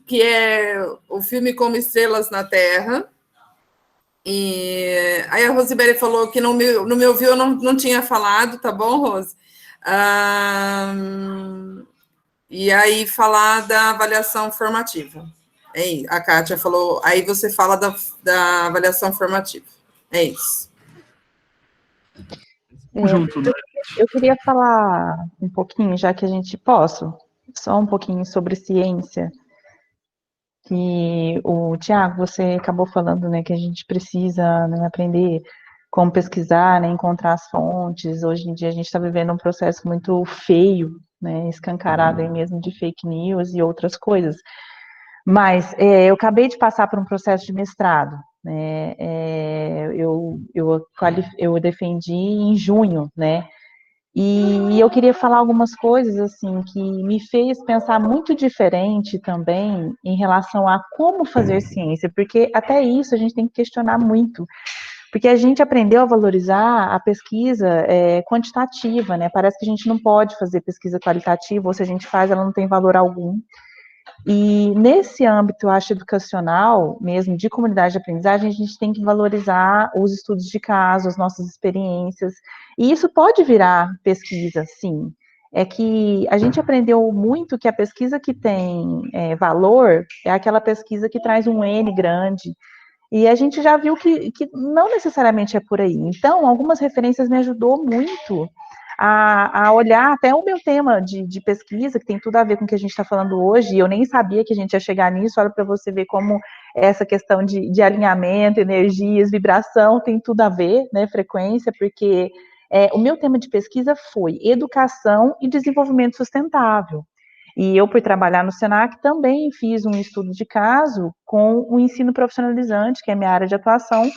que é o filme Como Estrelas na Terra. E aí a Rosibeli falou que não me ouviu, eu não tinha falado, tá bom, Rose? E aí falar da avaliação formativa. A Kátia falou, aí você fala da avaliação formativa. É isso. Junto, né? Eu queria falar um pouquinho, já que a gente posso, só um pouquinho sobre ciência. Que o Tiago, você acabou falando, né, que a gente precisa, né, aprender como pesquisar, né, encontrar as fontes. Hoje em dia a gente está vivendo um processo muito feio, né, escancarado aí mesmo de fake news e outras coisas. Mas eu acabei de passar por um processo de mestrado, né, eu defendi em junho, né, e eu queria falar algumas coisas, assim, que me fez pensar muito diferente também em relação a como fazer ciência, porque até isso a gente tem que questionar muito, porque a gente aprendeu a valorizar a pesquisa quantitativa, né, parece que a gente não pode fazer pesquisa qualitativa, ou se a gente faz, ela não tem valor algum. E nesse âmbito, eu acho, educacional, mesmo de comunidade de aprendizagem, a gente tem que valorizar os estudos de caso, as nossas experiências, e isso pode virar pesquisa, sim. É que a gente aprendeu muito que a pesquisa que tem valor é aquela pesquisa que traz um N grande, e a gente já viu que não necessariamente é por aí. Então, algumas referências me ajudou muito a olhar até o meu tema de pesquisa, que tem tudo a ver com o que a gente está falando hoje, e eu nem sabia que a gente ia chegar nisso, olha para você ver como essa questão de alinhamento, energias, vibração, tem tudo a ver, né, frequência, porque o meu tema de pesquisa foi educação e desenvolvimento sustentável. E eu, por trabalhar no Senac, também fiz um estudo de caso com o ensino profissionalizante, que é a minha área de atuação,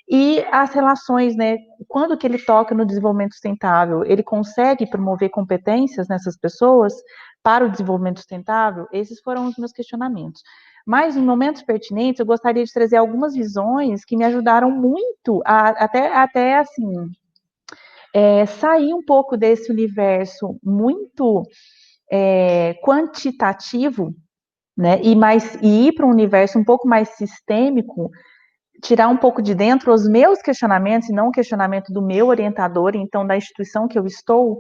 e as relações, né, quando que ele toca no desenvolvimento sustentável, ele consegue promover competências nessas pessoas para o desenvolvimento sustentável? Esses foram os meus questionamentos. Mas, em momentos pertinentes, eu gostaria de trazer algumas visões que me ajudaram muito até assim, sair um pouco desse universo muito quantitativo, né, e ir para um universo um pouco mais sistêmico, tirar um pouco de dentro os meus questionamentos, e não o questionamento do meu orientador, então da instituição que eu estou,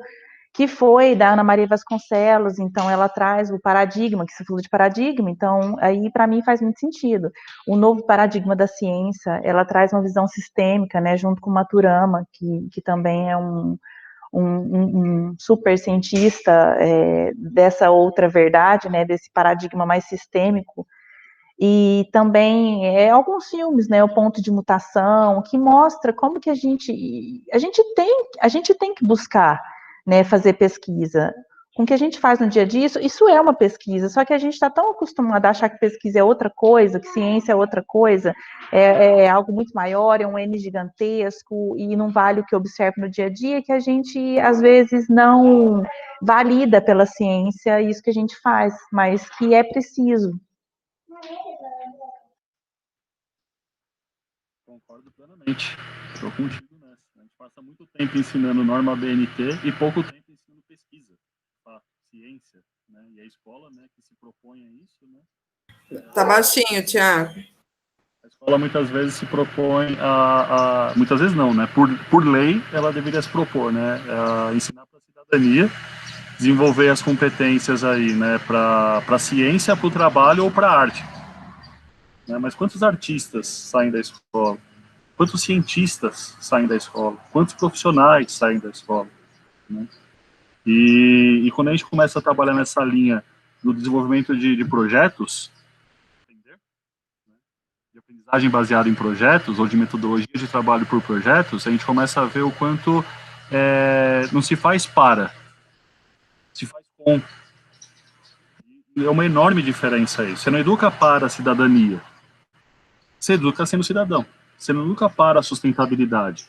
que foi da Ana Maria Vasconcelos. Então ela traz o paradigma, que você falou de paradigma, então aí para mim faz muito sentido. O novo paradigma da ciência, ela traz uma visão sistêmica, né, junto com o Maturama, que também é um super cientista dessa outra verdade, né, desse paradigma mais sistêmico. E também alguns filmes, né, O Ponto de Mutação, que mostra como que a gente tem que buscar, né, fazer pesquisa. Com o que a gente faz no dia a dia, isso é uma pesquisa, só que a gente está tão acostumado a achar que pesquisa é outra coisa, que ciência é outra coisa, é algo muito maior, é um N gigantesco, e não vale o que observa no dia a dia, que a gente, às vezes, não valida pela ciência isso que a gente faz, mas que é preciso. Concordo plenamente. Estou contigo nessa. A gente passa muito tempo ensinando norma BNT e pouco tempo ensinando pesquisa, a ciência, né? E a escola, né, que se propõe a isso, né? Tá baixinho, Tiago. A escola muitas vezes se propõe muitas vezes não, né? Por lei, ela deveria se propor, né? Ensinar para a cidadania, desenvolver as competências aí, né? Para a ciência, para o trabalho ou para a arte. Né? Mas quantos artistas saem da escola? Quantos cientistas saem da escola? Quantos profissionais saem da escola? Né? E quando a gente começa a trabalhar nessa linha do desenvolvimento de projetos, de aprendizagem baseada em projetos, ou de metodologia de trabalho por projetos, a gente começa a ver o quanto não se faz se faz com. E é uma enorme diferença isso. Você não educa para a cidadania, você educa sendo cidadão. Você não educa para a sustentabilidade,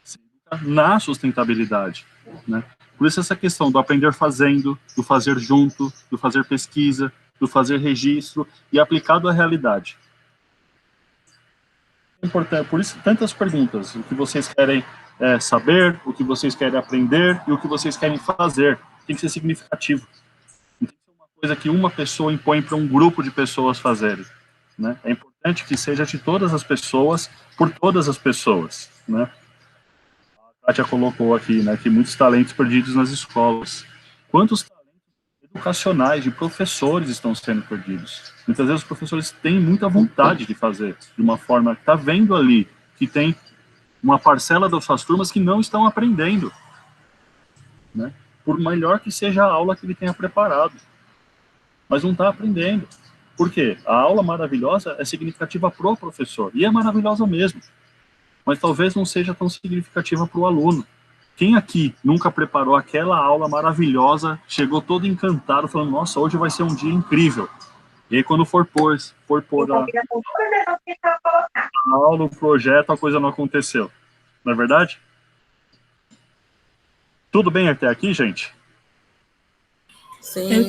você educa na sustentabilidade, né? Por isso essa questão do aprender fazendo, do fazer junto, do fazer pesquisa, do fazer registro e aplicado à realidade. Importante, por isso tantas perguntas, o que vocês querem saber, o que vocês querem aprender e o que vocês querem fazer, tem que ser significativo. Não tem que ser uma coisa que uma pessoa impõe para um grupo de pessoas fazerem, né? É importante que seja de todas as pessoas, por todas as pessoas, né? A Kátia colocou aqui, né, que muitos talentos perdidos nas escolas. Quantos talentos educacionais de professores estão sendo perdidos? Muitas vezes os professores têm muita vontade de fazer de uma forma, está vendo ali que tem uma parcela das suas turmas que não estão aprendendo, né? Por melhor que seja a aula que ele tenha preparado, mas não está aprendendo. Por quê? A aula maravilhosa é significativa para o professor, e é maravilhosa mesmo, mas talvez não seja tão significativa para o aluno. Quem aqui nunca preparou aquela aula maravilhosa, chegou todo encantado, falando, nossa, hoje vai ser um dia incrível. E aí quando for pôr a aula, o projeto, a coisa não aconteceu. Não é verdade? Tudo bem até aqui, gente? Sim.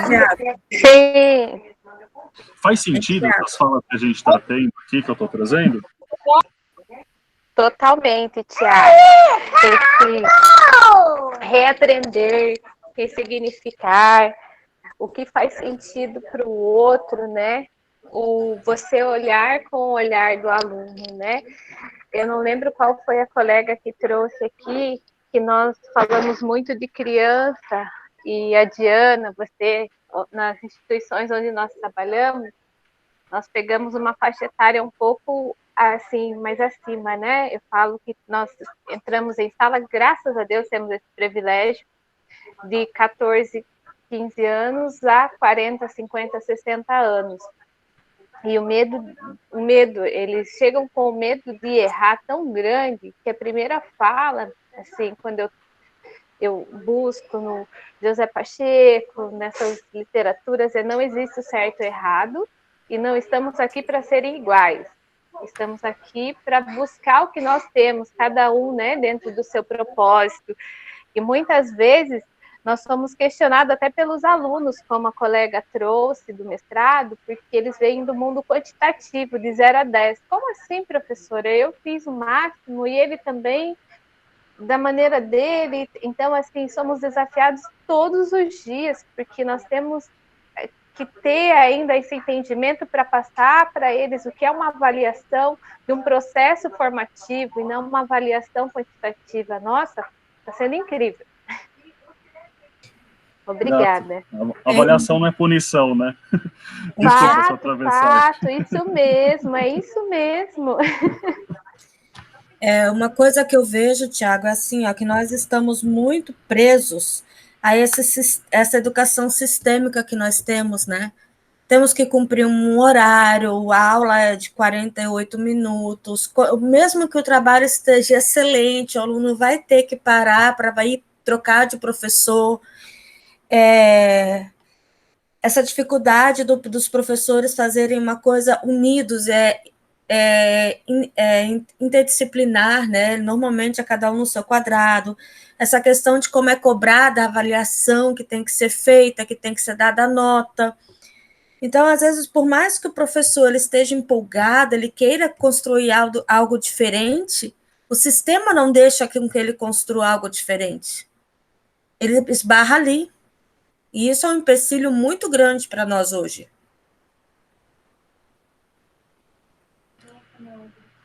Sim. Faz sentido as falas que a gente está tendo aqui, que eu estou trazendo? Totalmente, Tiago. Esse reaprender, ressignificar, o que faz sentido para o outro, né? Você olhar com o olhar do aluno, né? Eu não lembro qual foi a colega que trouxe aqui, que nós falamos muito de criança, e a Diana, você, nas instituições onde nós trabalhamos, nós pegamos uma faixa etária um pouco assim, mais acima, né? Eu falo que nós entramos em sala, graças a Deus temos esse privilégio, de 14, 15 anos a 40, 50, 60 anos. E o medo, eles chegam com o medo de errar tão grande que a primeira fala, assim, quando eu busco no José Pacheco, nessas literaturas, não existe o certo e o errado, e não estamos aqui para serem iguais. Estamos aqui para buscar o que nós temos, cada um, né, dentro do seu propósito. E muitas vezes nós somos questionados até pelos alunos, como a colega trouxe do mestrado, porque eles vêm do mundo quantitativo, de 0 a 10. Como assim, professora? Eu fiz o máximo e ele também, da maneira dele. Então, assim, somos desafiados todos os dias, porque nós temos que ter ainda esse entendimento para passar para eles o que é uma avaliação de um processo formativo e não uma avaliação quantitativa. Nossa, está sendo incrível. Obrigada. A avaliação não é punição, né? Desculpa essa atravessagem. É isso mesmo. Uma coisa que eu vejo, Tiago, é assim, ó, que nós estamos muito presos a essa educação sistêmica que nós temos, né? Temos que cumprir um horário, a aula é de 48 minutos, mesmo que o trabalho esteja excelente, o aluno vai ter que parar para ir trocar de professor. Essa dificuldade dos professores fazerem uma coisa unidos, interdisciplinar, né? Normalmente é cada um no seu quadrado, essa questão de como é cobrada a avaliação que tem que ser feita, que tem que ser dada a nota. Então, às vezes, por mais que o professor ele esteja empolgado, ele queira construir algo diferente, o sistema não deixa com que ele construa algo diferente. Ele esbarra ali. E isso é um empecilho muito grande para nós hoje.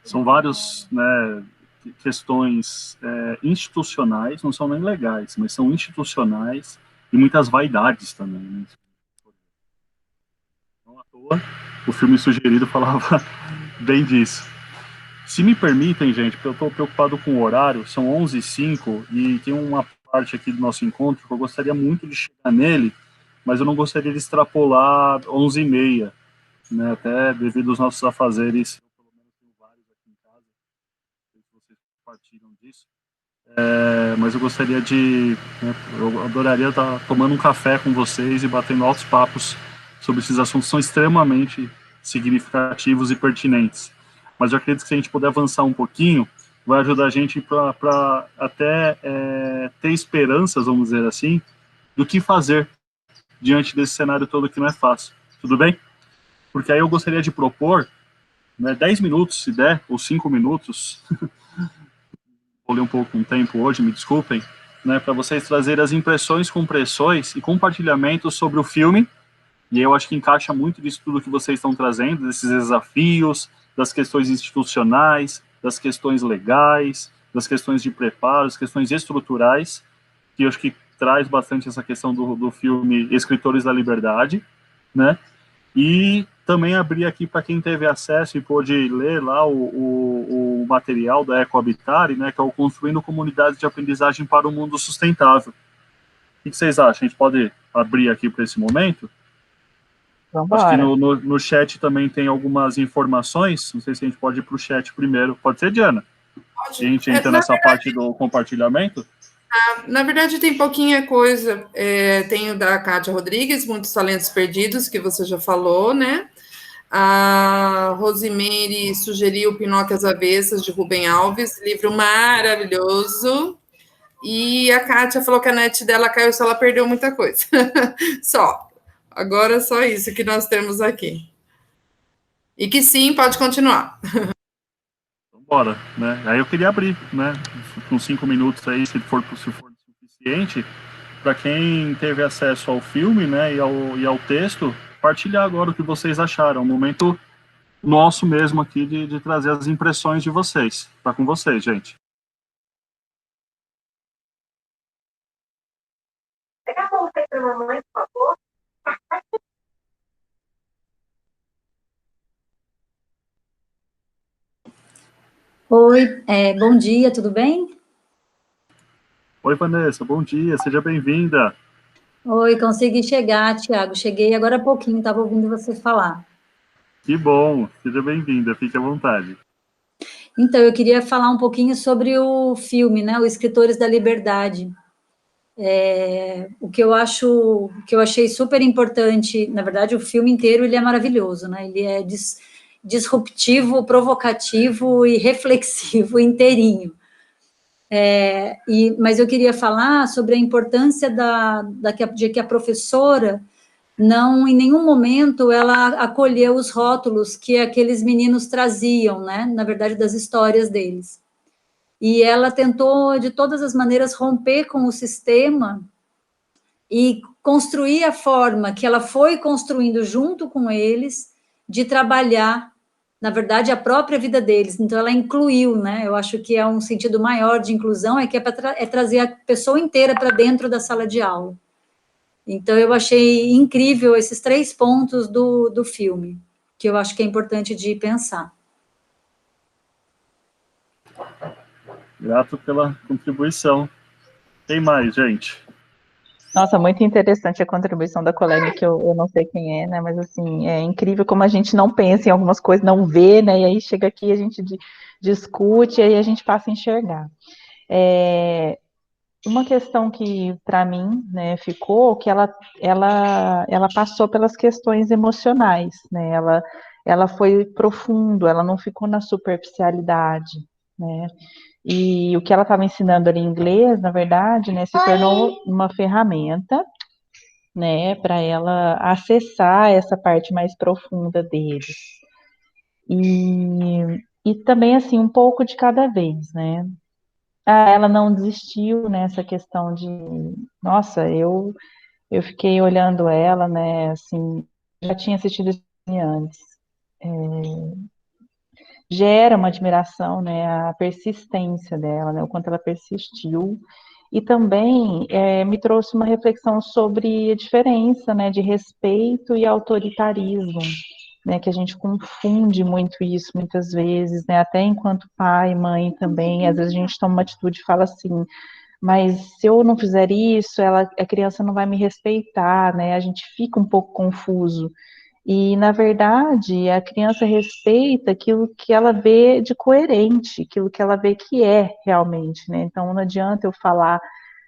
São várias, né, questões institucionais, não são nem legais, mas são institucionais e muitas vaidades também, né? Não à toa, o filme sugerido falava bem disso. Se me permitem, gente, porque eu estou preocupado com o horário, são 11h05 e tem uma parte aqui do nosso encontro que eu gostaria muito de chegar nele, mas eu não gostaria de extrapolar 11h30, né, até devido aos nossos afazeres, pelo menos compartilham disso. Mas eu gostaria eu adoraria estar tomando um café com vocês e batendo altos papos sobre esses assuntos que são extremamente significativos e pertinentes. Mas eu acredito que se a gente puder avançar um pouquinho, vai ajudar a gente para até ter esperanças, vamos dizer assim, do que fazer diante desse cenário todo que não é fácil. Tudo bem? Porque aí eu gostaria de propor, 10 minutos, se der, ou 5 minutos, vou ler um pouco um tempo hoje, me desculpem, para vocês trazerem as impressões, compressões e compartilhamentos sobre o filme, e eu acho que encaixa muito disso tudo que vocês estão trazendo, desses desafios, das questões institucionais, das questões legais, das questões de preparo, das questões estruturais, que eu acho que traz bastante essa questão do filme Escritores da Liberdade, né? E também abrir aqui para quem teve acesso e pôde ler lá o material da Ecohabitare, né, que é o Construindo Comunidades de Aprendizagem para o Mundo Sustentável. O que vocês acham? A gente pode abrir aqui para esse momento? Vambora. Acho que no chat também tem algumas informações, não sei se a gente pode ir para o chat primeiro. Pode ser, Diana? Pode. A gente entra nessa parte do compartilhamento? Na verdade, tem pouquinha coisa. Tem o da Kátia Rodrigues, Muitos Talentos Perdidos, que você já falou, né? A Rosimeire sugeriu Pinóquio às Avessas, de Rubem Alves, livro maravilhoso. E a Kátia falou que a net dela caiu, se ela perdeu muita coisa. Só. Agora, só isso que nós temos aqui. E que sim, pode continuar. Bora, né? Aí eu queria abrir, né? Com 5 minutos aí, se for suficiente, para quem teve acesso ao filme, né? E ao texto, partilhar agora o que vocês acharam. Um momento nosso mesmo aqui de trazer as impressões de vocês. Tá com vocês, gente. Pega a bolsa aí pra mamãe, por favor. Oi, bom dia, tudo bem? Oi, Vanessa, bom dia, seja bem-vinda. Oi, consegui chegar, Thiago, cheguei agora há pouquinho, estava ouvindo você falar. Que bom, seja bem-vinda, fique à vontade. Então, eu queria falar um pouquinho sobre o filme, né, o Escritores da Liberdade. O que eu achei super importante, na verdade, o filme inteiro ele é maravilhoso, né, ele é disruptivo, provocativo e reflexivo inteirinho. Mas eu queria falar sobre a importância de que a professora não, em nenhum momento, ela acolheu os rótulos que aqueles meninos traziam, né, na verdade, das histórias deles. E ela tentou, de todas as maneiras, romper com o sistema e construir a forma que ela foi construindo junto com eles de trabalhar, na verdade, a própria vida deles. Então, ela incluiu, né? Eu acho que é um sentido maior de inclusão, é trazer a pessoa inteira para dentro da sala de aula. Então, eu achei incrível esses 3 pontos do filme, que eu acho que é importante de pensar. Grato pela contribuição. Tem mais, gente? Nossa, muito interessante a contribuição da colega, que eu não sei quem é, né, mas assim, é incrível como a gente não pensa em algumas coisas, não vê, né, e aí chega aqui, a gente discute, e aí a gente passa a enxergar. Uma questão que, para mim, né, ficou, que ela passou pelas questões emocionais, né, ela foi profundo, ela não ficou na superficialidade, né, e o que ela estava ensinando ali em inglês, na verdade, né, se tornou uma ferramenta, né, para ela acessar essa parte mais profunda deles. E também, assim, um pouco de cada vez, né. Ela não desistiu nessa questão de, nossa, eu fiquei olhando ela, né, assim, já tinha assistido isso antes. Gera uma admiração, né, a persistência dela, né, o quanto ela persistiu, e também me trouxe uma reflexão sobre a diferença, né, de respeito e autoritarismo, né, que a gente confunde muito isso muitas vezes, né, até enquanto pai, mãe também, às vezes a gente toma uma atitude e fala assim, mas se eu não fizer isso, a criança não vai me respeitar, né, a gente fica um pouco confuso. E, na verdade, a criança respeita aquilo que ela vê de coerente, aquilo que ela vê que é realmente, né? Então, não adianta eu falar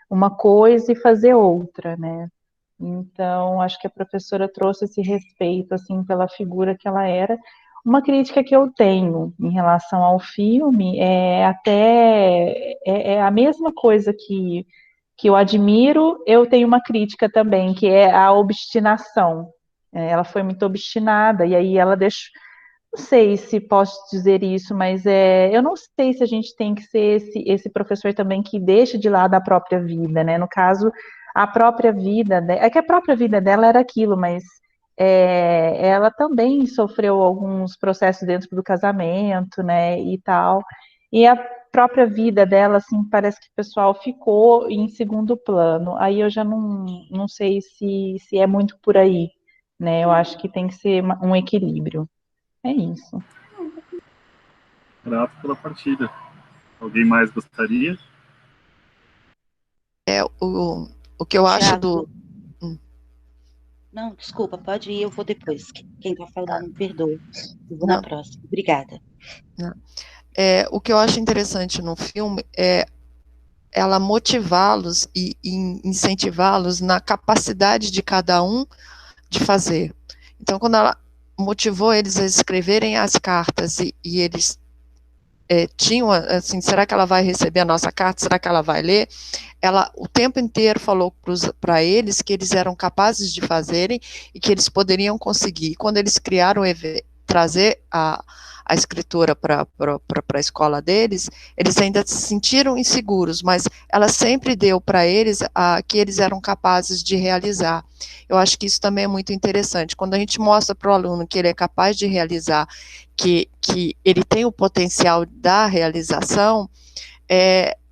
uma coisa e fazer outra, né? Então, acho que a professora trouxe esse respeito, assim, pela figura que ela era. Uma crítica que eu tenho em relação ao filme é a mesma coisa que eu admiro, eu tenho uma crítica também, que é a obstinação. Ela foi muito obstinada, e aí ela deixou. Não sei se posso dizer isso, mas eu não sei se a gente tem que ser esse professor também que deixa de lado a própria vida, né? No caso, a própria vida, é que a própria vida dela era aquilo, mas ela também sofreu alguns processos dentro do casamento, né? E tal. E a própria vida dela, assim, parece que o pessoal ficou em segundo plano. Aí eu já não sei se é muito por aí, né? Eu acho que tem que ser um equilíbrio. É isso. Grato pela partida. Alguém mais gostaria? O que eu acho Tiago, não, desculpa, pode ir, eu vou depois. Quem está falando, me perdoe. Eu vou na Não, próxima. Obrigada. não. O que eu acho interessante no filme é ela motivá-los e incentivá-los na capacidade de cada um de fazer. Então, quando ela motivou eles a escreverem as cartas e eles tinham, assim, será que ela vai receber a nossa carta? Será que ela vai ler? Ela o tempo inteiro falou para eles que eles eram capazes de fazerem e que eles poderiam conseguir. Quando eles criaram trazer a escritora para a escola deles, eles ainda se sentiram inseguros, mas ela sempre deu para eles que eles eram capazes de realizar. Eu acho que isso também é muito interessante. Quando a gente mostra para o aluno que ele é capaz de realizar, que ele tem o potencial da realização,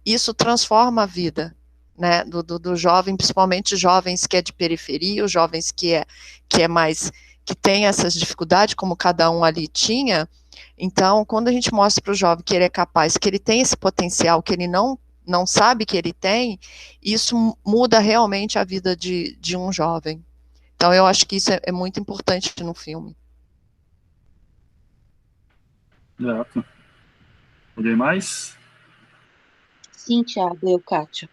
isso transforma a vida, né, do jovem, principalmente jovens que é de periferia, os jovens que é mais, que tem essas dificuldades, como cada um ali tinha. Então, quando a gente mostra para o jovem que ele é capaz, que ele tem esse potencial, que ele não sabe que ele tem, isso muda realmente a vida de um jovem. Então, eu acho que isso é muito importante no filme. Grato. Alguém mais? Sim, Tiago, Kátia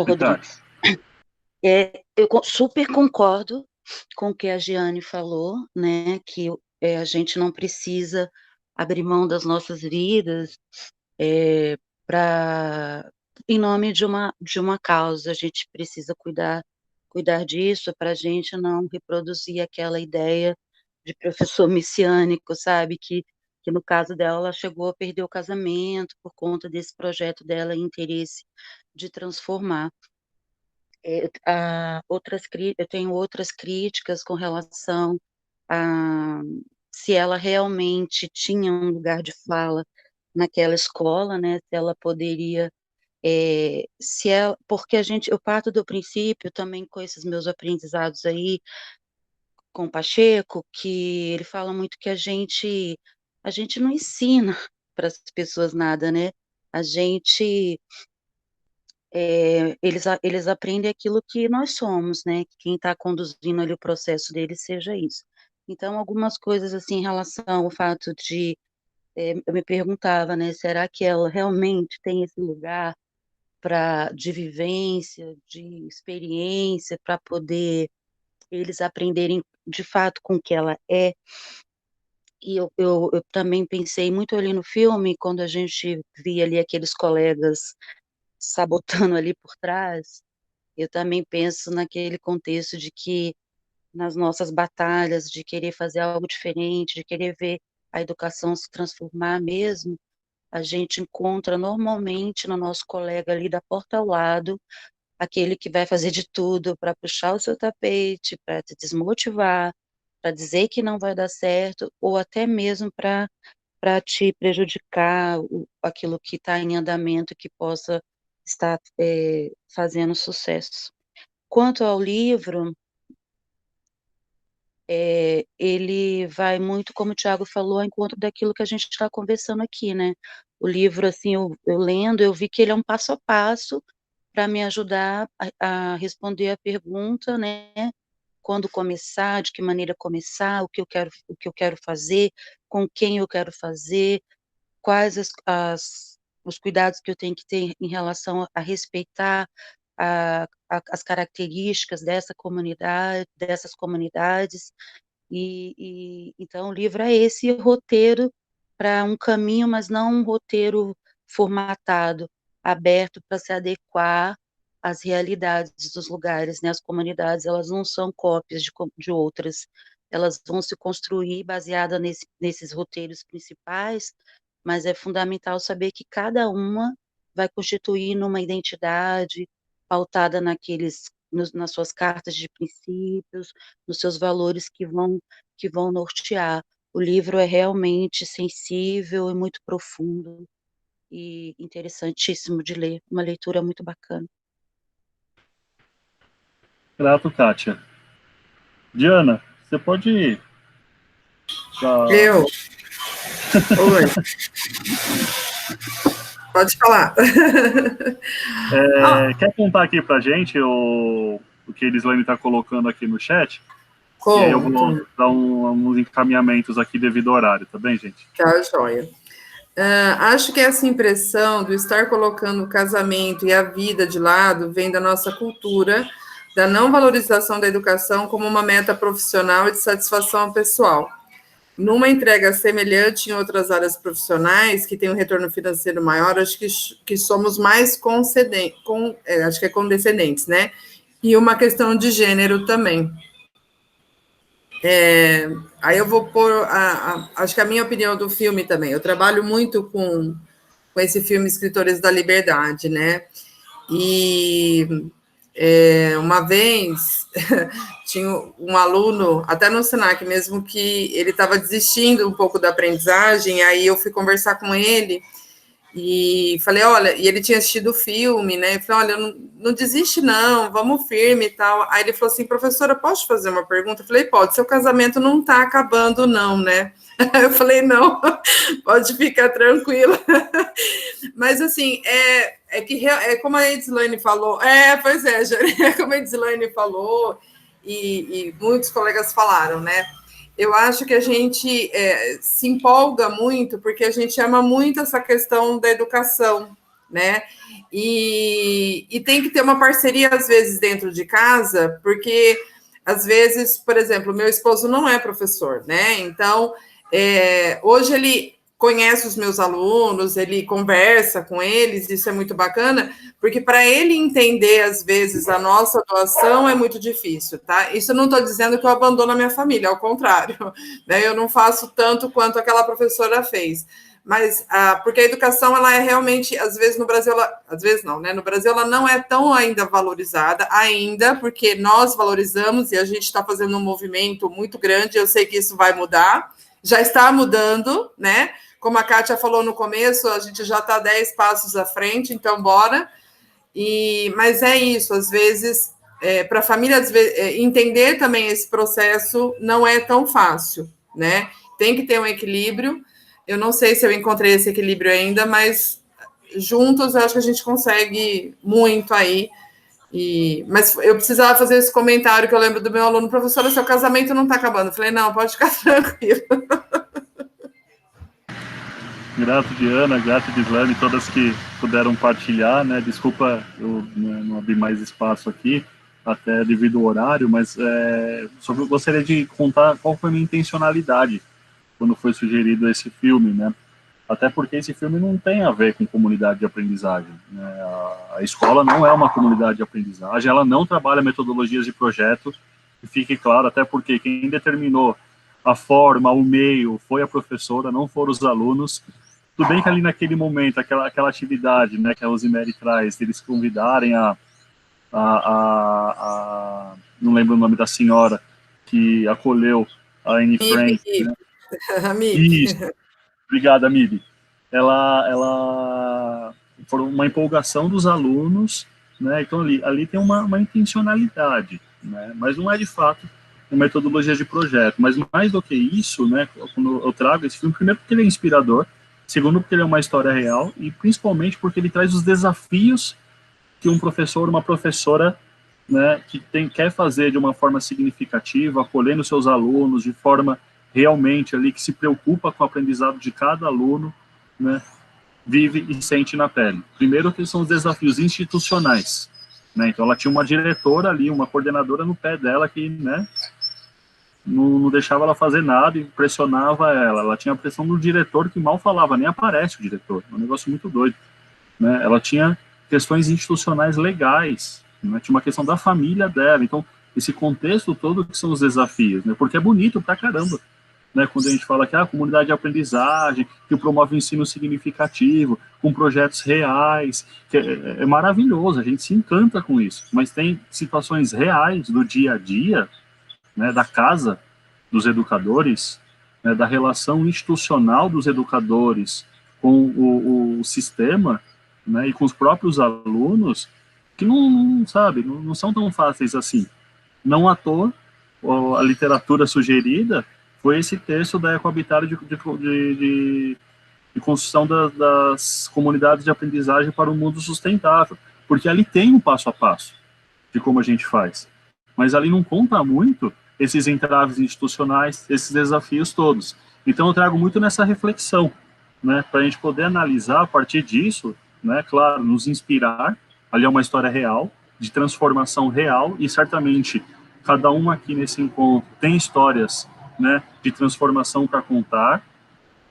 Verdade. Rodrigues. Eu super concordo com o que a Giane falou, né, que a gente não precisa abrir mão das nossas vidas em nome de uma causa. A gente precisa cuidar disso para a gente não reproduzir aquela ideia de professor messiânico, sabe, que no caso dela, ela chegou a perder o casamento por conta desse projeto dela e interesse de transformar. Eu tenho outras críticas com relação a se ela realmente tinha um lugar de fala naquela escola, né? Se ela poderia, porque eu parto do princípio também com esses meus aprendizados aí com o Pacheco, que ele fala muito que a gente não ensina para as pessoas nada, né? A gente eles aprendem aquilo que nós somos, né? Que quem está conduzindo ali o processo deles seja isso. Então, algumas coisas assim em relação ao fato de eu me perguntava, né? Será que ela realmente tem esse lugar de vivência, de experiência, para poder eles aprenderem de fato com o que ela é? E eu também pensei muito ali no filme, quando a gente via ali aqueles colegas sabotando ali por trás. Eu também penso naquele contexto de que nas nossas batalhas de querer fazer algo diferente, de querer ver a educação se transformar mesmo, a gente encontra normalmente no nosso colega ali da porta ao lado, aquele que vai fazer de tudo para puxar o seu tapete, para te desmotivar, para dizer que não vai dar certo, ou até mesmo para te prejudicar aquilo que está em andamento, que possa estar fazendo sucesso. Quanto ao livro, ele vai muito, como o Tiago falou, ao encontro daquilo que a gente está conversando aqui, né? O livro, assim, eu lendo, eu vi que ele é um passo a passo para me ajudar a responder a pergunta, né? quando começar, de que maneira começar, o que eu quero fazer, com quem eu quero fazer, quais os cuidados que eu tenho que ter em relação a respeitar as características dessas comunidades, então o livro é esse roteiro para um caminho, mas não um roteiro formatado, aberto para se adequar às realidades dos lugares, né? As comunidades, elas não são cópias de outras, elas vão se construir baseada nesses roteiros principais, mas é fundamental saber que cada uma vai constituir uma identidade pautada nas suas cartas de princípios, nos seus valores que vão nortear. O livro é realmente sensível e muito profundo e interessantíssimo de ler, uma leitura muito bacana. Grato, Kátia. Diana, você pode Eu? Oi. Pode falar. Quer contar aqui pra gente o que a Elislane está colocando aqui no chat? Como? E aí eu vou dar uns encaminhamentos aqui devido ao horário, tá bem, gente? Tá, joia. Acho que essa impressão do estar colocando o casamento e a vida de lado vem da nossa cultura, da não valorização da educação como uma meta profissional e de satisfação pessoal. Numa entrega semelhante em outras áreas profissionais, que tem um retorno financeiro maior, acho que somos mais condescendentes, né? E uma questão de gênero também. Aí eu vou pôr, acho que a minha opinião do filme também. Eu trabalho muito com esse filme Escritores da Liberdade, né? E uma vez tinha um aluno, até no Senac mesmo, que ele estava desistindo um pouco da aprendizagem, aí eu fui conversar com ele e falei, olha, e ele tinha assistido o filme, né? Eu falei, olha, não desiste não, vamos firme e tal. Aí ele falou assim, professora, posso fazer uma pergunta? Eu falei, pode, seu casamento não está acabando não, né? Eu falei, não, pode ficar tranquila. Mas, assim, é como a Edislaine falou, pois é, como a Edislaine falou, e muitos colegas falaram, né? Eu acho que a gente se empolga muito, porque a gente ama muito essa questão da educação, né? E tem que ter uma parceria, às vezes, dentro de casa, porque, às vezes, por exemplo, meu esposo não é professor, né? Então, hoje ele conhece os meus alunos, ele conversa com eles, isso é muito bacana, porque para ele entender, às vezes, a nossa atuação é muito difícil, tá? Isso eu não estou dizendo que eu abandono a minha família, ao contrário, né? Eu não faço tanto quanto aquela professora fez, mas porque a educação, ela é realmente, às vezes no Brasil, às vezes não, né? No Brasil ela não é tão ainda valorizada, ainda, porque nós valorizamos e a gente está fazendo um movimento muito grande, eu sei que isso vai mudar, já está mudando, né? Como a Kátia falou no começo, a gente já está 10 passos à frente, então bora. Mas é isso, às vezes, para a família entender também esse processo não é tão fácil, né? Tem que ter um equilíbrio. Eu não sei se eu encontrei esse equilíbrio ainda, mas juntos eu acho que a gente consegue muito aí. Mas eu precisava fazer esse comentário que eu lembro do meu aluno, professora, seu casamento não está acabando. Eu falei, não, pode ficar tranquilo. Grato, Diana, grato, Edislane, todas que puderam partilhar, né? Desculpa, eu não abri mais espaço aqui, até devido ao horário, mas eu gostaria de contar qual foi a minha intencionalidade quando foi sugerido esse filme, né? Até porque esse filme não tem a ver com comunidade de aprendizagem, né? A escola não é uma comunidade de aprendizagem, ela não trabalha metodologias de projeto, que fique claro, até porque quem determinou a forma, o meio, foi a professora, não foram os alunos. Tudo bem que ali naquele momento, aquela atividade, né, que a Rosemary traz, eles convidarem não lembro o nome da senhora, que acolheu a Anne Frank. Né? Isso. Obrigada, Miri. Ela foi uma empolgação dos alunos, né? Então ali tem uma intencionalidade, né? Mas não é de fato uma metodologia de projeto. Mas mais do que isso, né? Quando eu trago esse filme, primeiro porque ele é inspirador, segundo porque ele é uma história real e principalmente porque ele traz os desafios que um professor, uma professora né, que quer fazer de uma forma significativa, acolhendo seus alunos de forma realmente ali que se preocupa com o aprendizado de cada aluno, né, vive e sente na pele. Primeiro que são os desafios institucionais, né, então ela tinha uma diretora ali, uma coordenadora no pé dela que, né, não deixava ela fazer nada e pressionava ela tinha a pressão do diretor que mal falava, nem aparece o diretor, é um negócio muito doido, né, ela tinha questões institucionais legais, né, tinha uma questão da família dela, então esse contexto todo que são os desafios, né, porque é bonito pra caramba, né, quando a gente fala que a comunidade de aprendizagem, que promove um ensino significativo, com projetos reais, que é maravilhoso, a gente se encanta com isso, mas tem situações reais do dia a dia, né, da casa dos educadores, né, da relação institucional dos educadores com o sistema, né, e com os próprios alunos, que não são tão fáceis assim. Não à toa, a literatura sugerida foi esse texto da Ecohabitat de construção das comunidades de aprendizagem para um mundo sustentável, porque ali tem um passo a passo de como a gente faz, mas ali não conta muito esses entraves institucionais, esses desafios todos. Então eu trago muito nessa reflexão, né, para a gente poder analisar a partir disso, né, claro, nos inspirar, ali é uma história real, de transformação real, e certamente cada um aqui nesse encontro tem histórias, né, de transformação para contar,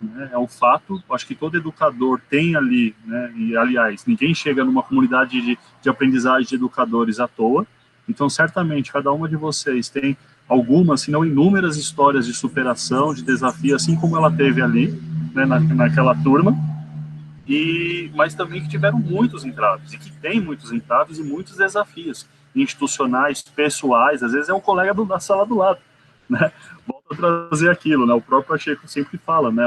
né, é um fato, acho que todo educador tem ali, né, e aliás, ninguém chega numa comunidade de aprendizagem de educadores à toa, então certamente cada uma de vocês tem algumas, se não inúmeras histórias de superação, de desafio, assim como ela teve ali, né, naquela turma, mas também que tiveram muitos entraves, e que tem muitos entraves e muitos desafios institucionais, pessoais, às vezes é um colega da sala do lado, né, volta a trazer aquilo, né, o próprio Pacheco sempre fala, né,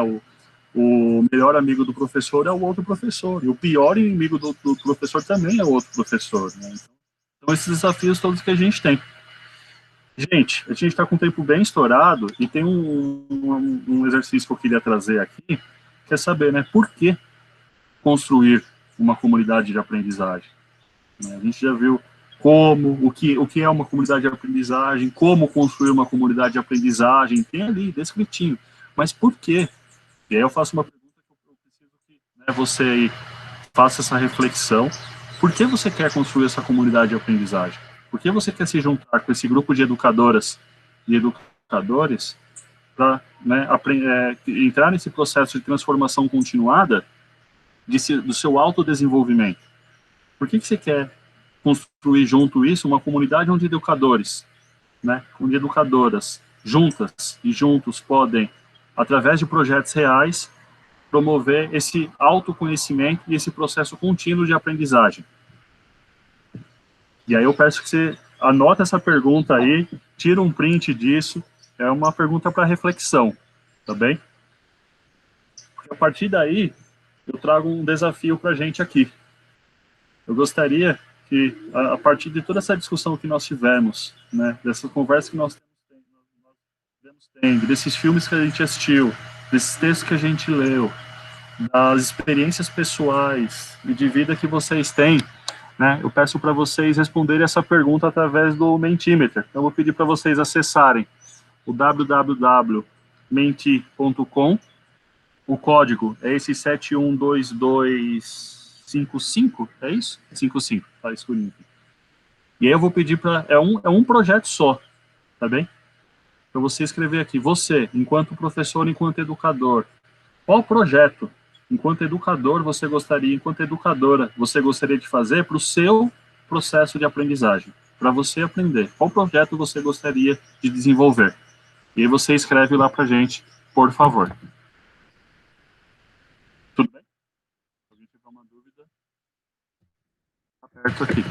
o melhor amigo do professor é o outro professor, e o pior inimigo do professor também é o outro professor, né, então esses desafios todos que a gente tem. Gente, a gente está com o tempo bem estourado, e tem um exercício que eu queria trazer aqui, que é saber, né, por que construir uma comunidade de aprendizagem. A gente já viu o que é uma comunidade de aprendizagem, como construir uma comunidade de aprendizagem, tem ali, descritinho. Mas por quê? E aí eu faço uma pergunta que eu preciso que, né, você faça essa reflexão. Por que você quer construir essa comunidade de aprendizagem? Por que você quer se juntar com esse grupo de educadoras e educadores para, né, entrar nesse processo de transformação continuada do seu autodesenvolvimento? Por que você quer construir junto isso uma comunidade onde educadores, né, onde educadoras juntas e juntos podem, através de projetos reais, promover esse autoconhecimento e esse processo contínuo de aprendizagem? E aí eu peço que você anota essa pergunta aí, tira um print disso, é uma pergunta para reflexão, tá bem? Porque a partir daí, eu trago um desafio para a gente aqui. Eu gostaria que, a partir de toda essa discussão que nós tivemos, né, dessa conversa que nós temos, desses filmes que a gente assistiu, desses textos que a gente leu, das experiências pessoais e de vida que vocês têm, né, eu peço para vocês responderem essa pergunta através do Mentimeter. Então, eu vou pedir para vocês acessarem o www.menti.com. O código é esse 712255, é isso? 55, tá escurinho aqui. E aí eu vou pedir para... É um projeto só, tá bem? Para você escrever aqui, você, enquanto professor, enquanto educador, qual projeto, enquanto educador, você gostaria, enquanto educadora, você gostaria de fazer para o seu processo de aprendizagem, para você aprender? Qual projeto você gostaria de desenvolver? E aí você escreve lá para a gente, por favor. Tudo bem? Se alguém tiver uma dúvida, aperto aqui.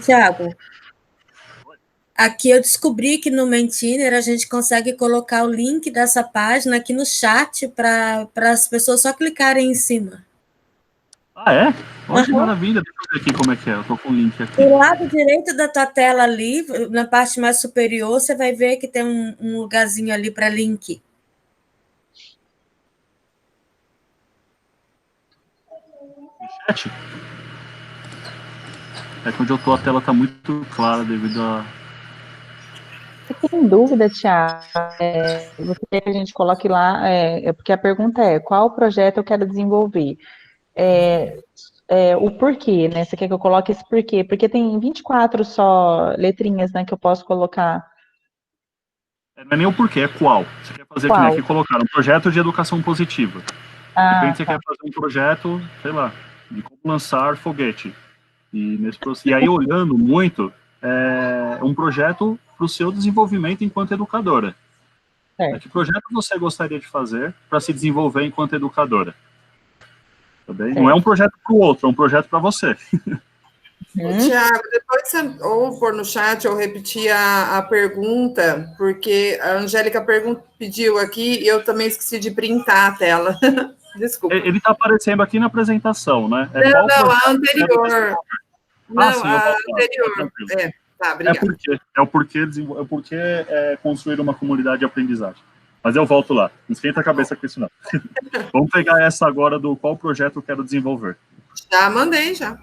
Tiago, aqui eu descobri que no Mentimeter a gente consegue colocar o link dessa página aqui no chat para as pessoas só clicarem em cima. Ah, é? Olha que maravilha. Deixa eu ver aqui como é que é. Eu estou com o link aqui. Do lado direito da tua tela ali, na parte mais superior, você vai ver que tem um lugarzinho ali para link. chat? É que onde eu tô a tela tá muito clara devido a... Você tem dúvida, Tiago? Você quer que a gente coloque lá, porque a pergunta é, qual projeto eu quero desenvolver? O porquê, né? Você quer que eu coloque esse porquê? Porque tem 24 só letrinhas, né, que eu posso colocar. Não é nem o porquê, é qual. Você quer fazer que nem Qual? aqui colocaram, um projeto de educação positiva. De repente você quer fazer um projeto, sei lá, de como lançar foguete. E aí, olhando muito, um projeto para o seu desenvolvimento enquanto educadora. Que projeto você gostaria de fazer para se desenvolver enquanto educadora? Tá bem? Não é um projeto para o outro, é um projeto para você. Tiago, depois você ou pôr no chat ou repetir a pergunta, porque a Angélica pediu aqui e eu também esqueci de printar a tela. Desculpa. Ele está aparecendo aqui na apresentação, né? Não, a anterior. Não, sim, a anterior. Tá, obrigada. É o porquê construir uma comunidade de aprendizagem. Mas eu volto lá. Não esquenta a cabeça com isso, não. Vamos pegar essa agora do qual projeto eu quero desenvolver. Já mandei, já.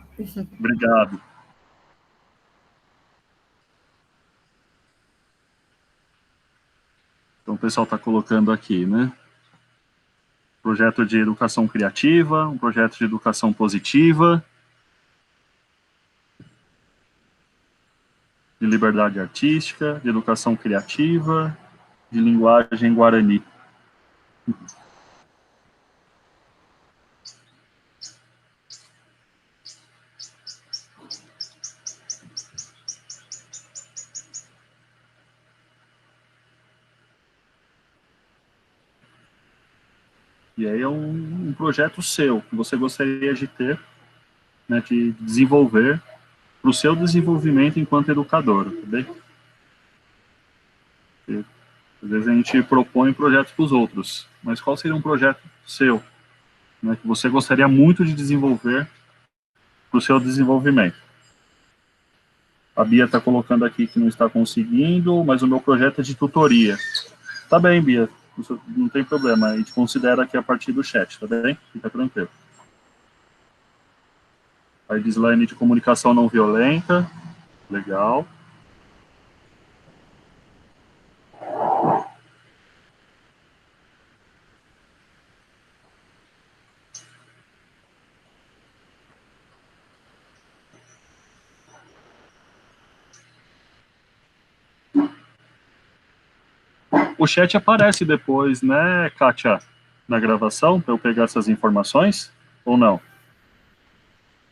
Obrigado. Então, o pessoal está colocando aqui, né? Projeto de educação criativa, um projeto de educação positiva, de liberdade artística, de educação criativa, de linguagem guarani. E aí é um projeto seu, que você gostaria de ter, né, de desenvolver para o seu desenvolvimento enquanto educador, tá bem? E, às vezes a gente propõe projetos para os outros, mas qual seria um projeto seu, né, que você gostaria muito de desenvolver para o seu desenvolvimento? A Bia está colocando aqui que não está conseguindo, mas o meu projeto é de tutoria. Tá bem, Bia. Não tem problema, a gente considera aqui a partir do chat, tá bem? Fica tranquilo. A Edslaine de comunicação não violenta, legal. O chat aparece depois, né, Kátia, na gravação, para eu pegar essas informações, ou não?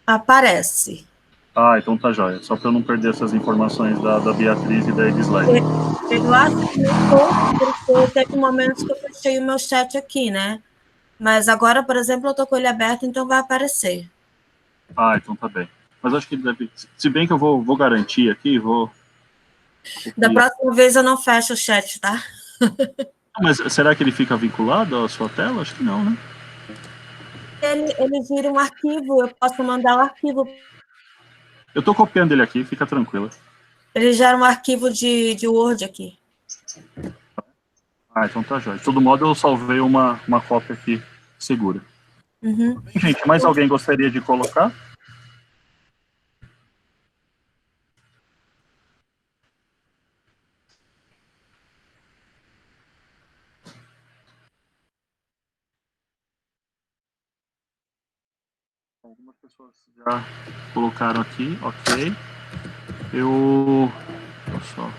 Aparece. Ah, então tá jóia. Só para eu não perder essas informações da Beatriz e da Edslaine. Eu acho que não, porque teve momentos que eu fechei o meu chat aqui, né? Mas agora, por exemplo, eu tô com ele aberto, então vai aparecer. Ah, então tá bem. Mas acho que deve... Se bem que eu vou garantir aqui, Da próxima vez eu não fecho o chat, tá? Mas será que ele fica vinculado à sua tela? Acho que não, né? Ele vira um arquivo, eu posso mandar o arquivo. Eu tô copiando ele aqui, fica tranquila. Ele gera um arquivo de Word aqui. Ah, então tá jóia. De todo modo, eu salvei uma cópia aqui segura. Uhum. Gente, mais alguém gostaria de colocar? Algumas pessoas já colocaram aqui, ok. Eu estou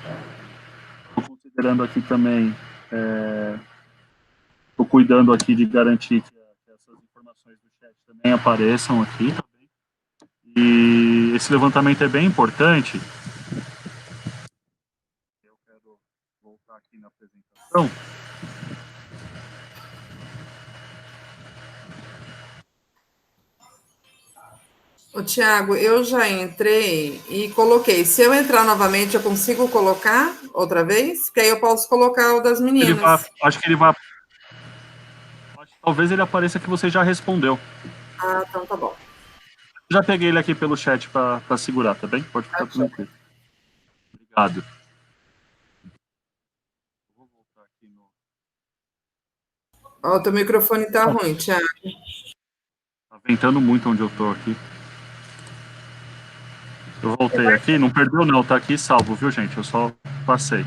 considerando aqui também, estou cuidando aqui de garantir que essas informações do chat também apareçam aqui. E esse levantamento é bem importante. Eu quero voltar aqui na apresentação. Ô, Tiago, eu já entrei e coloquei. Se eu entrar novamente, eu consigo colocar outra vez? Porque aí eu posso colocar o das meninas. Acho que ele vai... Talvez ele apareça que você já respondeu. Ah, então tá bom. Já peguei ele aqui pelo chat para segurar, tá bem? Pode ficar tranquilo. Obrigado. Vou voltar aqui no... Ó, o teu microfone tá ruim, Tiago. Tá Tá ventando muito onde eu tô aqui. Eu voltei aqui, não perdeu não, tá aqui salvo, viu, gente? Eu só passei.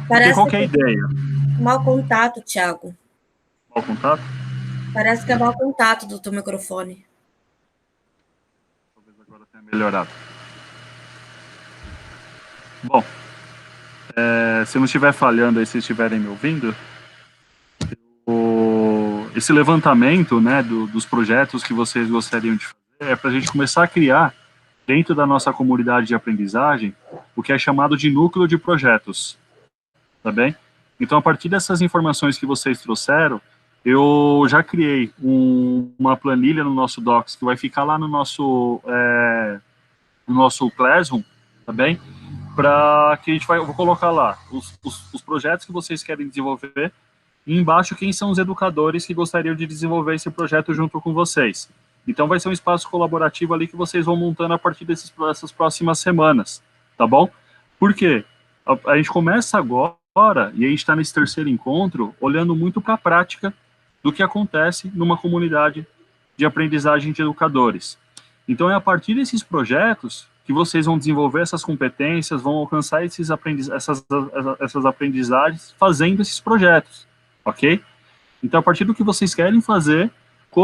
Porque qual que é a ideia? Mau contato, Thiago. Mau contato? Parece que é mau contato do teu microfone. Talvez agora tenha melhorado. Bom, se não estiver falhando aí, se estiverem me ouvindo, esse levantamento, né, dos projetos que vocês gostariam de fazer é para a gente começar a criar, dentro da nossa comunidade de aprendizagem, o que é chamado de núcleo de projetos, tá bem? Então, a partir dessas informações que vocês trouxeram, eu já criei uma planilha no nosso Docs, que vai ficar lá no nosso Classroom, tá bem? Para que eu vou colocar lá os projetos que vocês querem desenvolver, e embaixo quem são os educadores que gostariam de desenvolver esse projeto junto com vocês. Então vai ser um espaço colaborativo ali que vocês vão montando a partir dessas próximas semanas, tá bom? Por quê? A gente começa agora, e a gente está nesse terceiro encontro, olhando muito para a prática do que acontece numa comunidade de aprendizagem de educadores. Então é a partir desses projetos que vocês vão desenvolver essas competências, vão alcançar essas aprendizagens fazendo esses projetos. Ok? Então, a partir do que vocês querem fazer,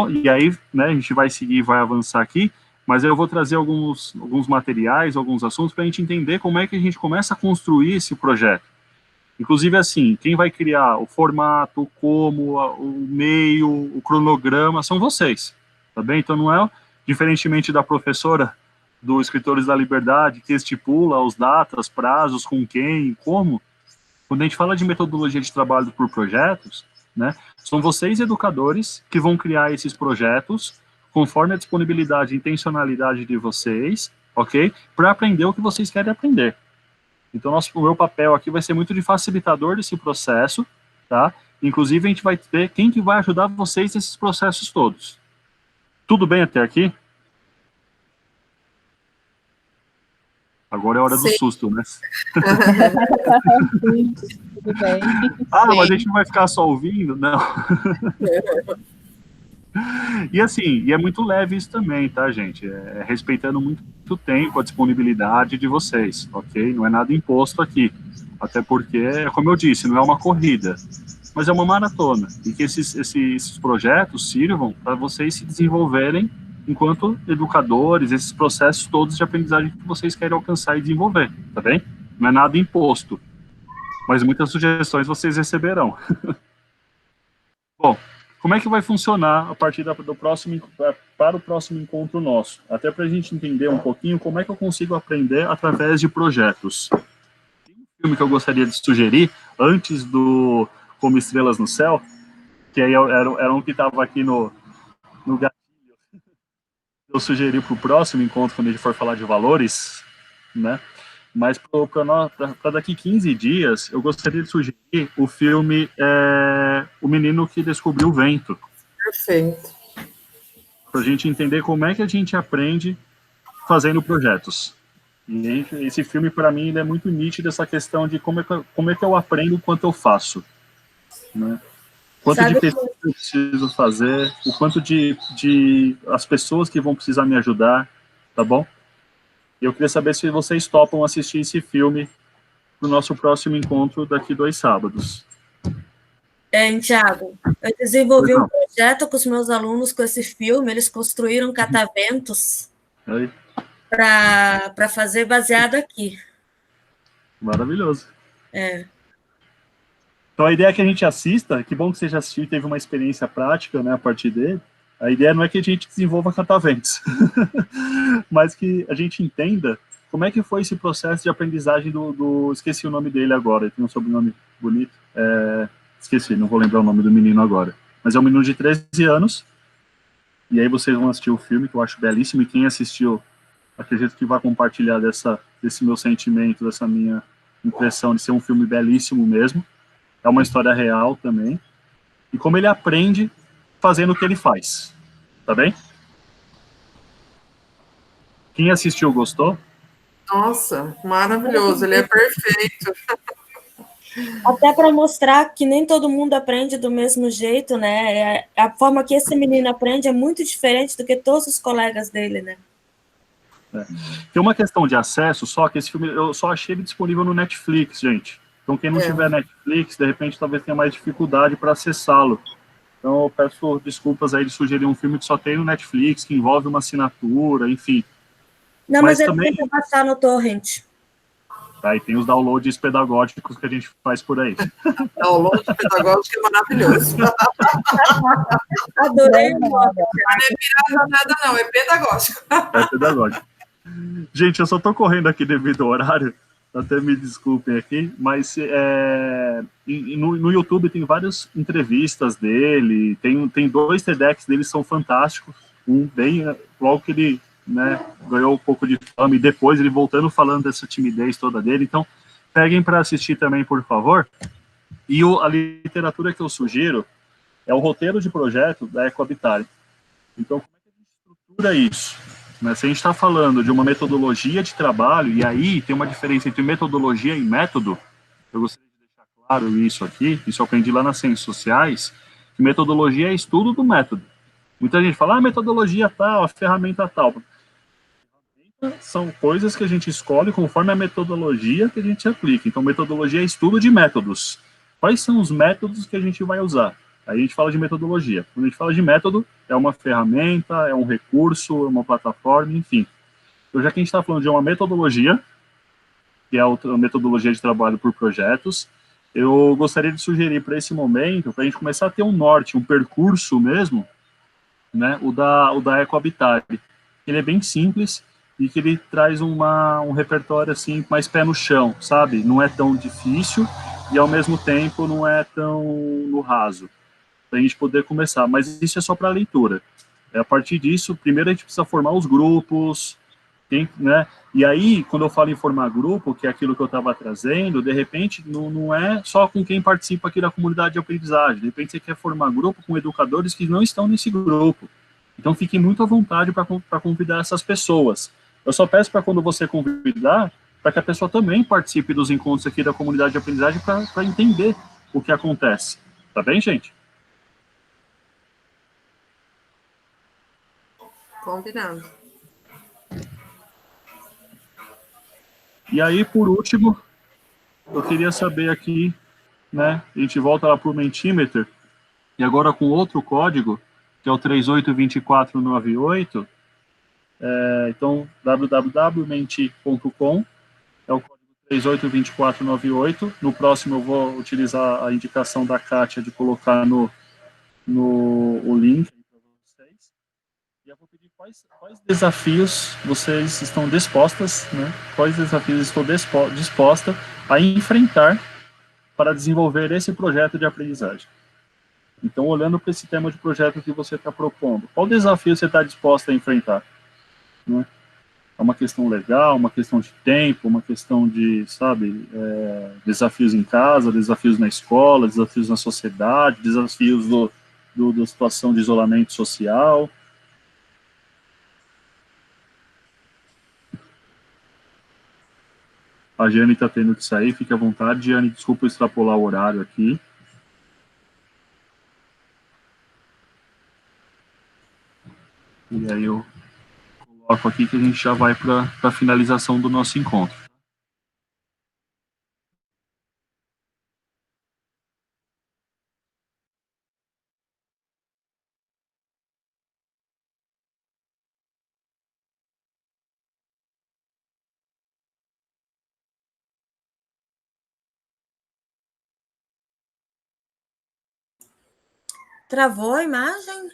e aí, né, a gente vai seguir e vai avançar aqui, mas eu vou trazer alguns materiais, alguns assuntos, para a gente entender como é que a gente começa a construir esse projeto. Inclusive, assim, quem vai criar o formato, o meio, o cronograma, são vocês, tá bem? Então, não é, diferentemente da professora do Escritores da Liberdade, que estipula os datas, prazos, com quem, como. Quando a gente fala de metodologia de trabalho por projetos, né, são vocês, educadores, que vão criar esses projetos conforme a disponibilidade e intencionalidade de vocês, ok? Para aprender o que vocês querem aprender. Então, o meu papel aqui vai ser muito de facilitador desse processo, tá? Inclusive, a gente vai ter quem que vai ajudar vocês nesses processos todos. Tudo bem até aqui? Agora é a hora do susto, né? Sim, tudo bem. Ah, mas a gente não vai ficar só ouvindo? Não. E assim, é muito leve isso também, tá, gente? Respeitando muito o tempo, a disponibilidade de vocês, ok? Não é nada imposto aqui. Até porque, como eu disse, não é uma corrida, mas é uma maratona. E que esses projetos sirvam para vocês se desenvolverem enquanto educadores, esses processos todos de aprendizagem que vocês querem alcançar e desenvolver, tá bem? Não é nada imposto, mas muitas sugestões vocês receberão. Bom, como é que vai funcionar a partir para o próximo encontro nosso? Até para a gente entender um pouquinho como é que eu consigo aprender através de projetos. Tem um filme que eu gostaria de sugerir, antes do Como Estrelas no Céu, que aí era um que estava aqui no gatilho. Eu sugeri para o próximo encontro, quando a gente for falar de valores, né? Mas para daqui 15 dias, eu gostaria de sugerir o filme O Menino que Descobriu o Vento. Perfeito. Para a gente entender como é que a gente aprende fazendo projetos. E esse filme, para mim, ele é muito nítido, essa questão de como é que eu aprendo enquanto eu faço, né? Quanto de pesquisa eu preciso fazer, o quanto de as pessoas que vão precisar me ajudar, tá bom? E eu queria saber se vocês topam assistir esse filme no nosso próximo encontro daqui 2 sábados. Thiago, eu desenvolvi um projeto com os meus alunos com esse filme, eles construíram cataventos para fazer baseado aqui. Maravilhoso. Então, a ideia é que a gente assista, que bom que você já assistiu e teve uma experiência prática, né, a partir dele. A ideia não é que a gente desenvolva cataventos, mas que a gente entenda como é que foi esse processo de aprendizagem esqueci o nome dele agora, ele tem um sobrenome bonito, esqueci, não vou lembrar o nome do menino agora, mas é um menino de 13 anos, e aí vocês vão assistir o filme, que eu acho belíssimo, e quem assistiu, acredito que vai compartilhar desse meu sentimento, dessa minha impressão de ser um filme belíssimo mesmo. É uma história real também. E como ele aprende fazendo o que ele faz. Tá bem? Quem assistiu gostou? Nossa, maravilhoso. Ele é perfeito. Até para mostrar que nem todo mundo aprende do mesmo jeito, né? A forma que esse menino aprende é muito diferente do que todos os colegas dele, né? Tem uma questão de acesso, só que esse filme eu só achei ele disponível no Netflix, gente. Então quem não tiver Netflix, de repente talvez tenha mais dificuldade para acessá-lo. Então eu peço desculpas aí de sugerir um filme que só tem no Netflix, que envolve uma assinatura, enfim. Não, mas ele também tem que baixar no torrent. Tá, e tem os downloads pedagógicos que a gente faz por aí. Download pedagógico é maravilhoso. Adorei. Não é pirata nada, não, é pedagógico. É pedagógico. Gente, eu só tô correndo aqui devido ao horário, até me desculpem aqui, mas no YouTube tem várias entrevistas dele, tem 2 TEDx dele, são fantásticos, um bem, logo que ele, né, ganhou um pouco de fama, e depois ele voltando falando dessa timidez toda dele, então peguem para assistir também, por favor. E a literatura que eu sugiro é o roteiro de projeto da Ecohabitat. Então, como é que a gente estrutura isso? Né? Se a gente está falando de uma metodologia de trabalho, e aí tem uma diferença entre metodologia e método, eu gostaria de deixar claro isso aqui, isso eu aprendi lá nas ciências sociais, que metodologia é estudo do método. Muita gente fala, metodologia tal, a ferramenta tal. São coisas que a gente escolhe conforme a metodologia que a gente aplica. Então, metodologia é estudo de métodos. Quais são os métodos que a gente vai usar? Aí a gente fala de metodologia. Quando a gente fala de método, é uma ferramenta, é um recurso, é uma plataforma, enfim. Então, já que a gente está falando de uma metodologia, que é a metodologia de trabalho por projetos, eu gostaria de sugerir para esse momento, para a gente começar a ter um norte, um percurso mesmo, né, o da Ecohabitat. Ele é bem simples e que ele traz um repertório assim, mais pé no chão, sabe? Não é tão difícil e, ao mesmo tempo, não é tão no raso, para a gente poder começar. Mas isso é só para leitura. A partir disso, primeiro a gente precisa formar os grupos, né? E aí, quando eu falo em formar grupo, que é aquilo que eu estava trazendo, de repente, não é só com quem participa aqui da comunidade de aprendizagem. De repente, você quer formar grupo com educadores que não estão nesse grupo. Então, fique muito à vontade para convidar essas pessoas. Eu só peço para quando você convidar, para que a pessoa também participe dos encontros aqui da comunidade de aprendizagem para entender o que acontece. Tá bem, gente? Combinado. E aí, por último, eu queria saber aqui, né, a gente volta lá para o Mentimeter, e agora com outro código, que é o 382498, então, www.menti.com, é o código 382498. No próximo eu vou utilizar a indicação da Kátia de colocar o link para vocês. E eu vou pedir quais desafios vocês estão dispostas, né? Quais desafios estou disposta a enfrentar para desenvolver esse projeto de aprendizagem. Então, olhando para esse tema de projeto que você está propondo, qual desafio você está disposta a enfrentar? Né? É uma questão legal, uma questão de tempo, uma questão de, sabe, desafios em casa, desafios na escola, desafios na sociedade, desafios da situação de isolamento social. A Jane está tendo que sair, fique à vontade. Jane, desculpa extrapolar o horário aqui. E aí eu coloco aqui que a gente já vai para a finalização do nosso encontro. Travou a imagem?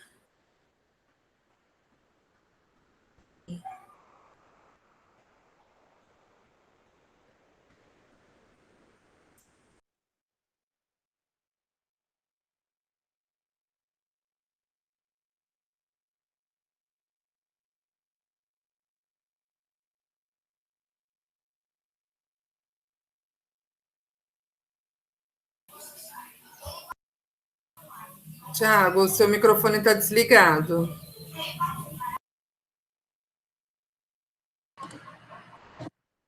Tiago, o seu microfone está desligado.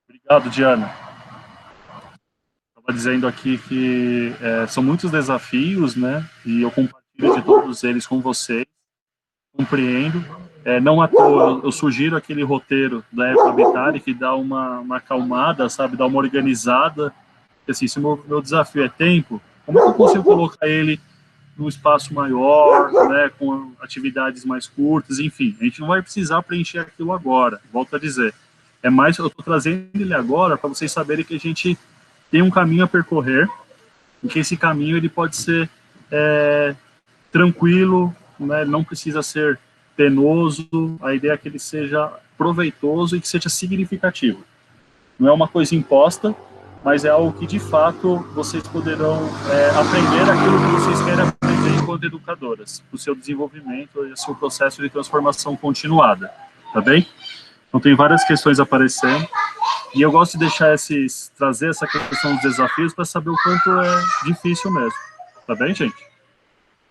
Obrigado, Diana. Estava está dizendo aqui que são muitos desafios, né? E eu compartilho de todos eles com vocês, compreendo. Não à toa, eu sugiro aquele roteiro da Época Habitat que dá uma acalmada, sabe? Dá uma organizada. Assim, se o meu desafio é tempo, como é que eu consigo colocar ele num espaço maior, né? Com atividades mais curtas, enfim. A gente não vai precisar preencher aquilo agora, volto a dizer. É mais, eu estou trazendo ele agora para vocês saberem que a gente tem um caminho a percorrer, e que esse caminho ele pode ser tranquilo, né? Não precisa ser penoso, a ideia é que ele seja proveitoso e que seja significativo. Não é uma coisa imposta, mas é algo que, de fato, vocês poderão aprender aquilo que vocês querem aprender enquanto educadoras, para o seu desenvolvimento e o seu processo de transformação continuada, tá bem? Então, tem várias questões aparecendo, e eu gosto de deixar trazer essa questão dos desafios para saber o quanto é difícil mesmo, tá bem, gente?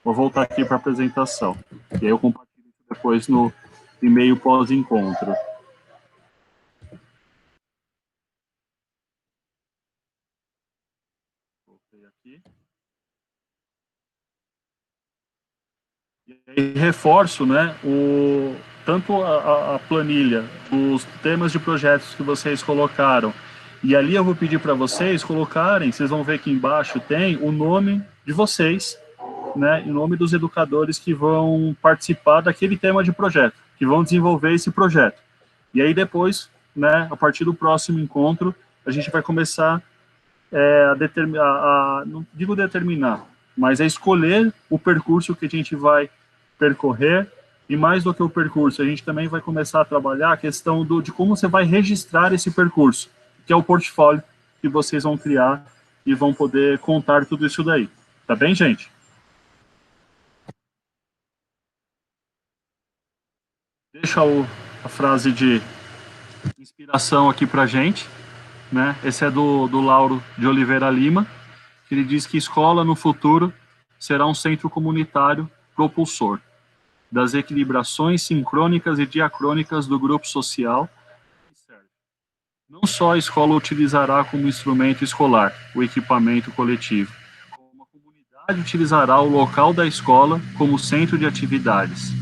Vou voltar aqui para a apresentação, e aí eu compartilho depois no e-mail pós-encontro. Voltei aqui. E aí reforço, né, tanto a planilha, os temas de projetos que vocês colocaram, e ali eu vou pedir para vocês colocarem, vocês vão ver que embaixo tem o nome de vocês, né, em nome dos educadores que vão participar daquele tema de projeto, que vão desenvolver esse projeto. E aí depois, né, a partir do próximo encontro, a gente vai começar a determinar, não digo determinar, mas a escolher o percurso que a gente vai percorrer, e mais do que o percurso, a gente também vai começar a trabalhar a questão de como você vai registrar esse percurso, que é o portfólio que vocês vão criar e vão poder contar tudo isso daí. Tá bem, gente? Deixa a frase de inspiração aqui para a gente, né? Esse é do Lauro de Oliveira Lima, que ele diz que escola no futuro será um centro comunitário propulsor das equilibrações sincrônicas e diacrônicas do grupo social. Não só a escola utilizará como instrumento escolar o equipamento coletivo, como a comunidade utilizará o local da escola como centro de atividades.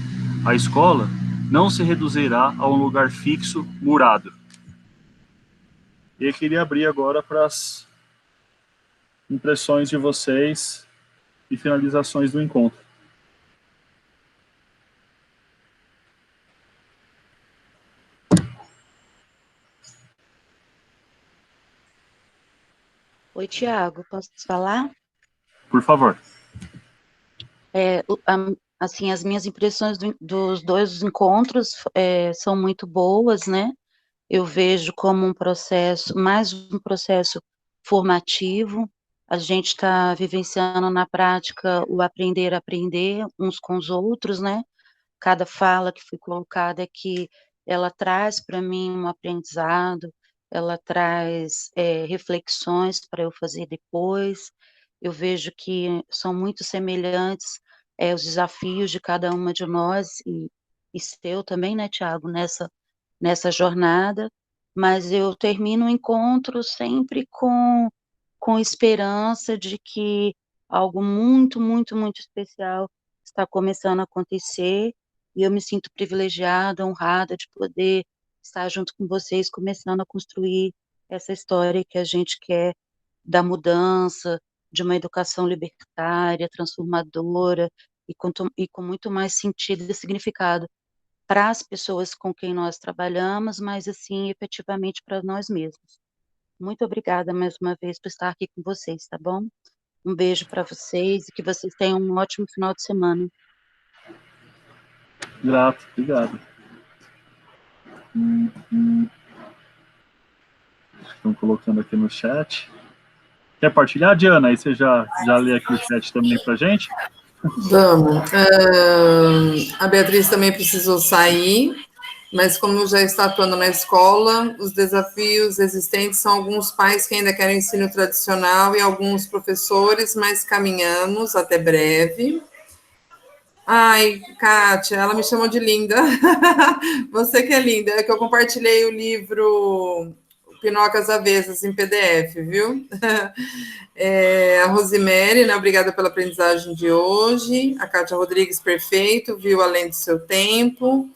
A escola não se reduzirá a um lugar fixo, murado. E eu queria abrir agora para as impressões de vocês e finalizações do encontro. Oi, Tiago, posso falar? Por favor. Assim, as minhas impressões dos dois encontros são muito boas, né? Eu vejo como um processo, mais um processo formativo. A gente está vivenciando na prática o aprender a aprender uns com os outros, né? Cada fala que foi colocada aqui, ela traz para mim um aprendizado, ela traz reflexões para eu fazer depois. Eu vejo que são muito semelhantes os desafios de cada uma de nós, e seu também, né, Tiago, nessa jornada, mas eu termino o encontro sempre com esperança de que algo muito, muito, muito especial está começando a acontecer, e eu me sinto privilegiada, honrada de poder estar junto com vocês, começando a construir essa história que a gente quer da mudança, de uma educação libertária, transformadora, e com muito mais sentido e significado para as pessoas com quem nós trabalhamos, mas, assim, efetivamente para nós mesmos. Muito obrigada mais uma vez por estar aqui com vocês, tá bom? Um beijo para vocês e que vocês tenham um ótimo final de semana. Grato, obrigado. Estão colocando aqui no chat. Quer partilhar, Diana? Aí você já lê aqui o chat também para a gente? Vamos. A Beatriz também precisou sair, mas como já está atuando na escola, os desafios existentes são alguns pais que ainda querem ensino tradicional e alguns professores, mas caminhamos até breve. Ai, Kátia, ela me chamou de linda. Você que é linda. É que eu compartilhei o livro Pinocas Avessas em PDF, viu? A Rosemary, né, obrigada pela aprendizagem de hoje. A Kátia Rodrigues, perfeito, viu além do seu tempo.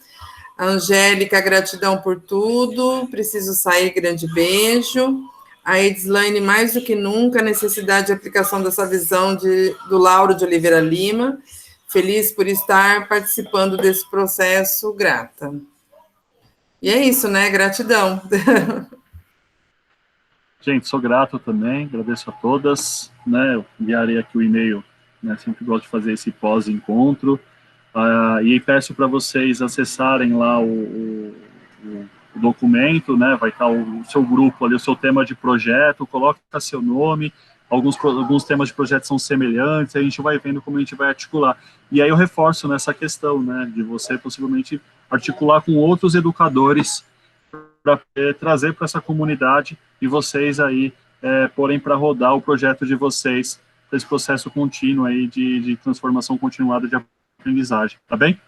A Angélica, gratidão por tudo. Preciso sair, grande beijo. A Edslaine, mais do que nunca, a necessidade de aplicação dessa visão do Lauro de Oliveira Lima. Feliz por estar participando desse processo, grata. E é isso, né? Gratidão. Gente, sou grato também, agradeço a todas, né? Eu enviarei aqui o e-mail, né? Sempre gosto de fazer esse pós-encontro. E peço para vocês acessarem lá o documento, né? Vai estar o seu grupo ali, o seu tema de projeto, coloca seu nome. Alguns temas de projeto são semelhantes, a gente vai vendo como a gente vai articular. E aí eu reforço nessa questão, né? De você possivelmente articular com outros educadores para trazer para essa comunidade e vocês aí porem para rodar o projeto de vocês, esse processo contínuo aí de transformação continuada de aprendizagem, tá bem?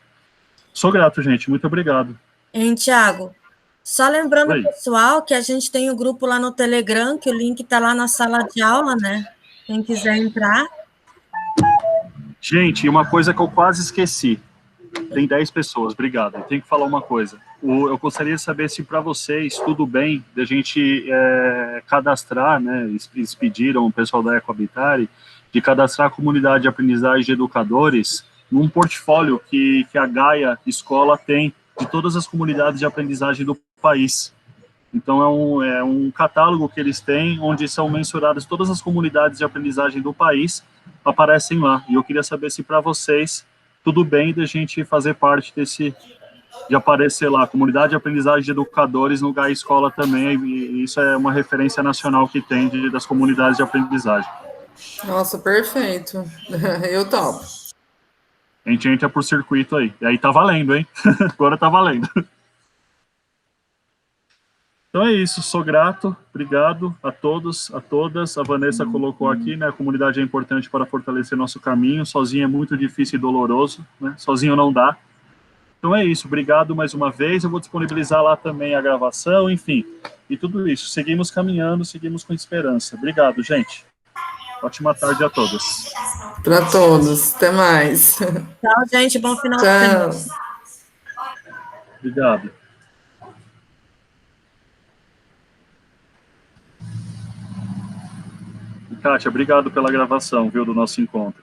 Sou grato, gente, muito obrigado. Hein, Thiago? Só lembrando, Oi. pessoal, que a gente tem o grupo lá no Telegram, que o link está lá na sala de aula, né? Quem quiser entrar. Gente, uma coisa que eu quase esqueci. Tem 10 pessoas, obrigado. Eu tenho que falar uma coisa. Eu gostaria de saber se para vocês tudo bem da gente cadastrar, né? Eles pediram, o pessoal da Ecohabitare, de cadastrar a comunidade de aprendizagem de educadores num portfólio que a Gaia Escola tem de todas as comunidades de aprendizagem do país. Então, é um catálogo que eles têm, onde são mensuradas todas as comunidades de aprendizagem do país, aparecem lá. E eu queria saber se para vocês tudo bem da gente fazer parte de aparecer lá, comunidade de aprendizagem de educadores no Gaia Escola também, e isso é uma referência nacional que tem das comunidades de aprendizagem. Nossa, perfeito. Eu topo. A gente entra por circuito aí. E aí tá valendo, hein? Agora tá valendo. Então é isso, sou grato, obrigado a todos, a todas. A Vanessa colocou aqui, né? A comunidade é importante para fortalecer nosso caminho. Sozinho é muito difícil e doloroso, né? Sozinho não dá. Então é isso, obrigado mais uma vez. Eu vou disponibilizar lá também a gravação, enfim, e tudo isso. Seguimos caminhando, seguimos com esperança. Obrigado, gente. Ótima tarde a todos. Para todos, até mais. Tchau, gente, bom final de semana. Obrigado. Kátia, obrigado pela gravação, viu, do nosso encontro.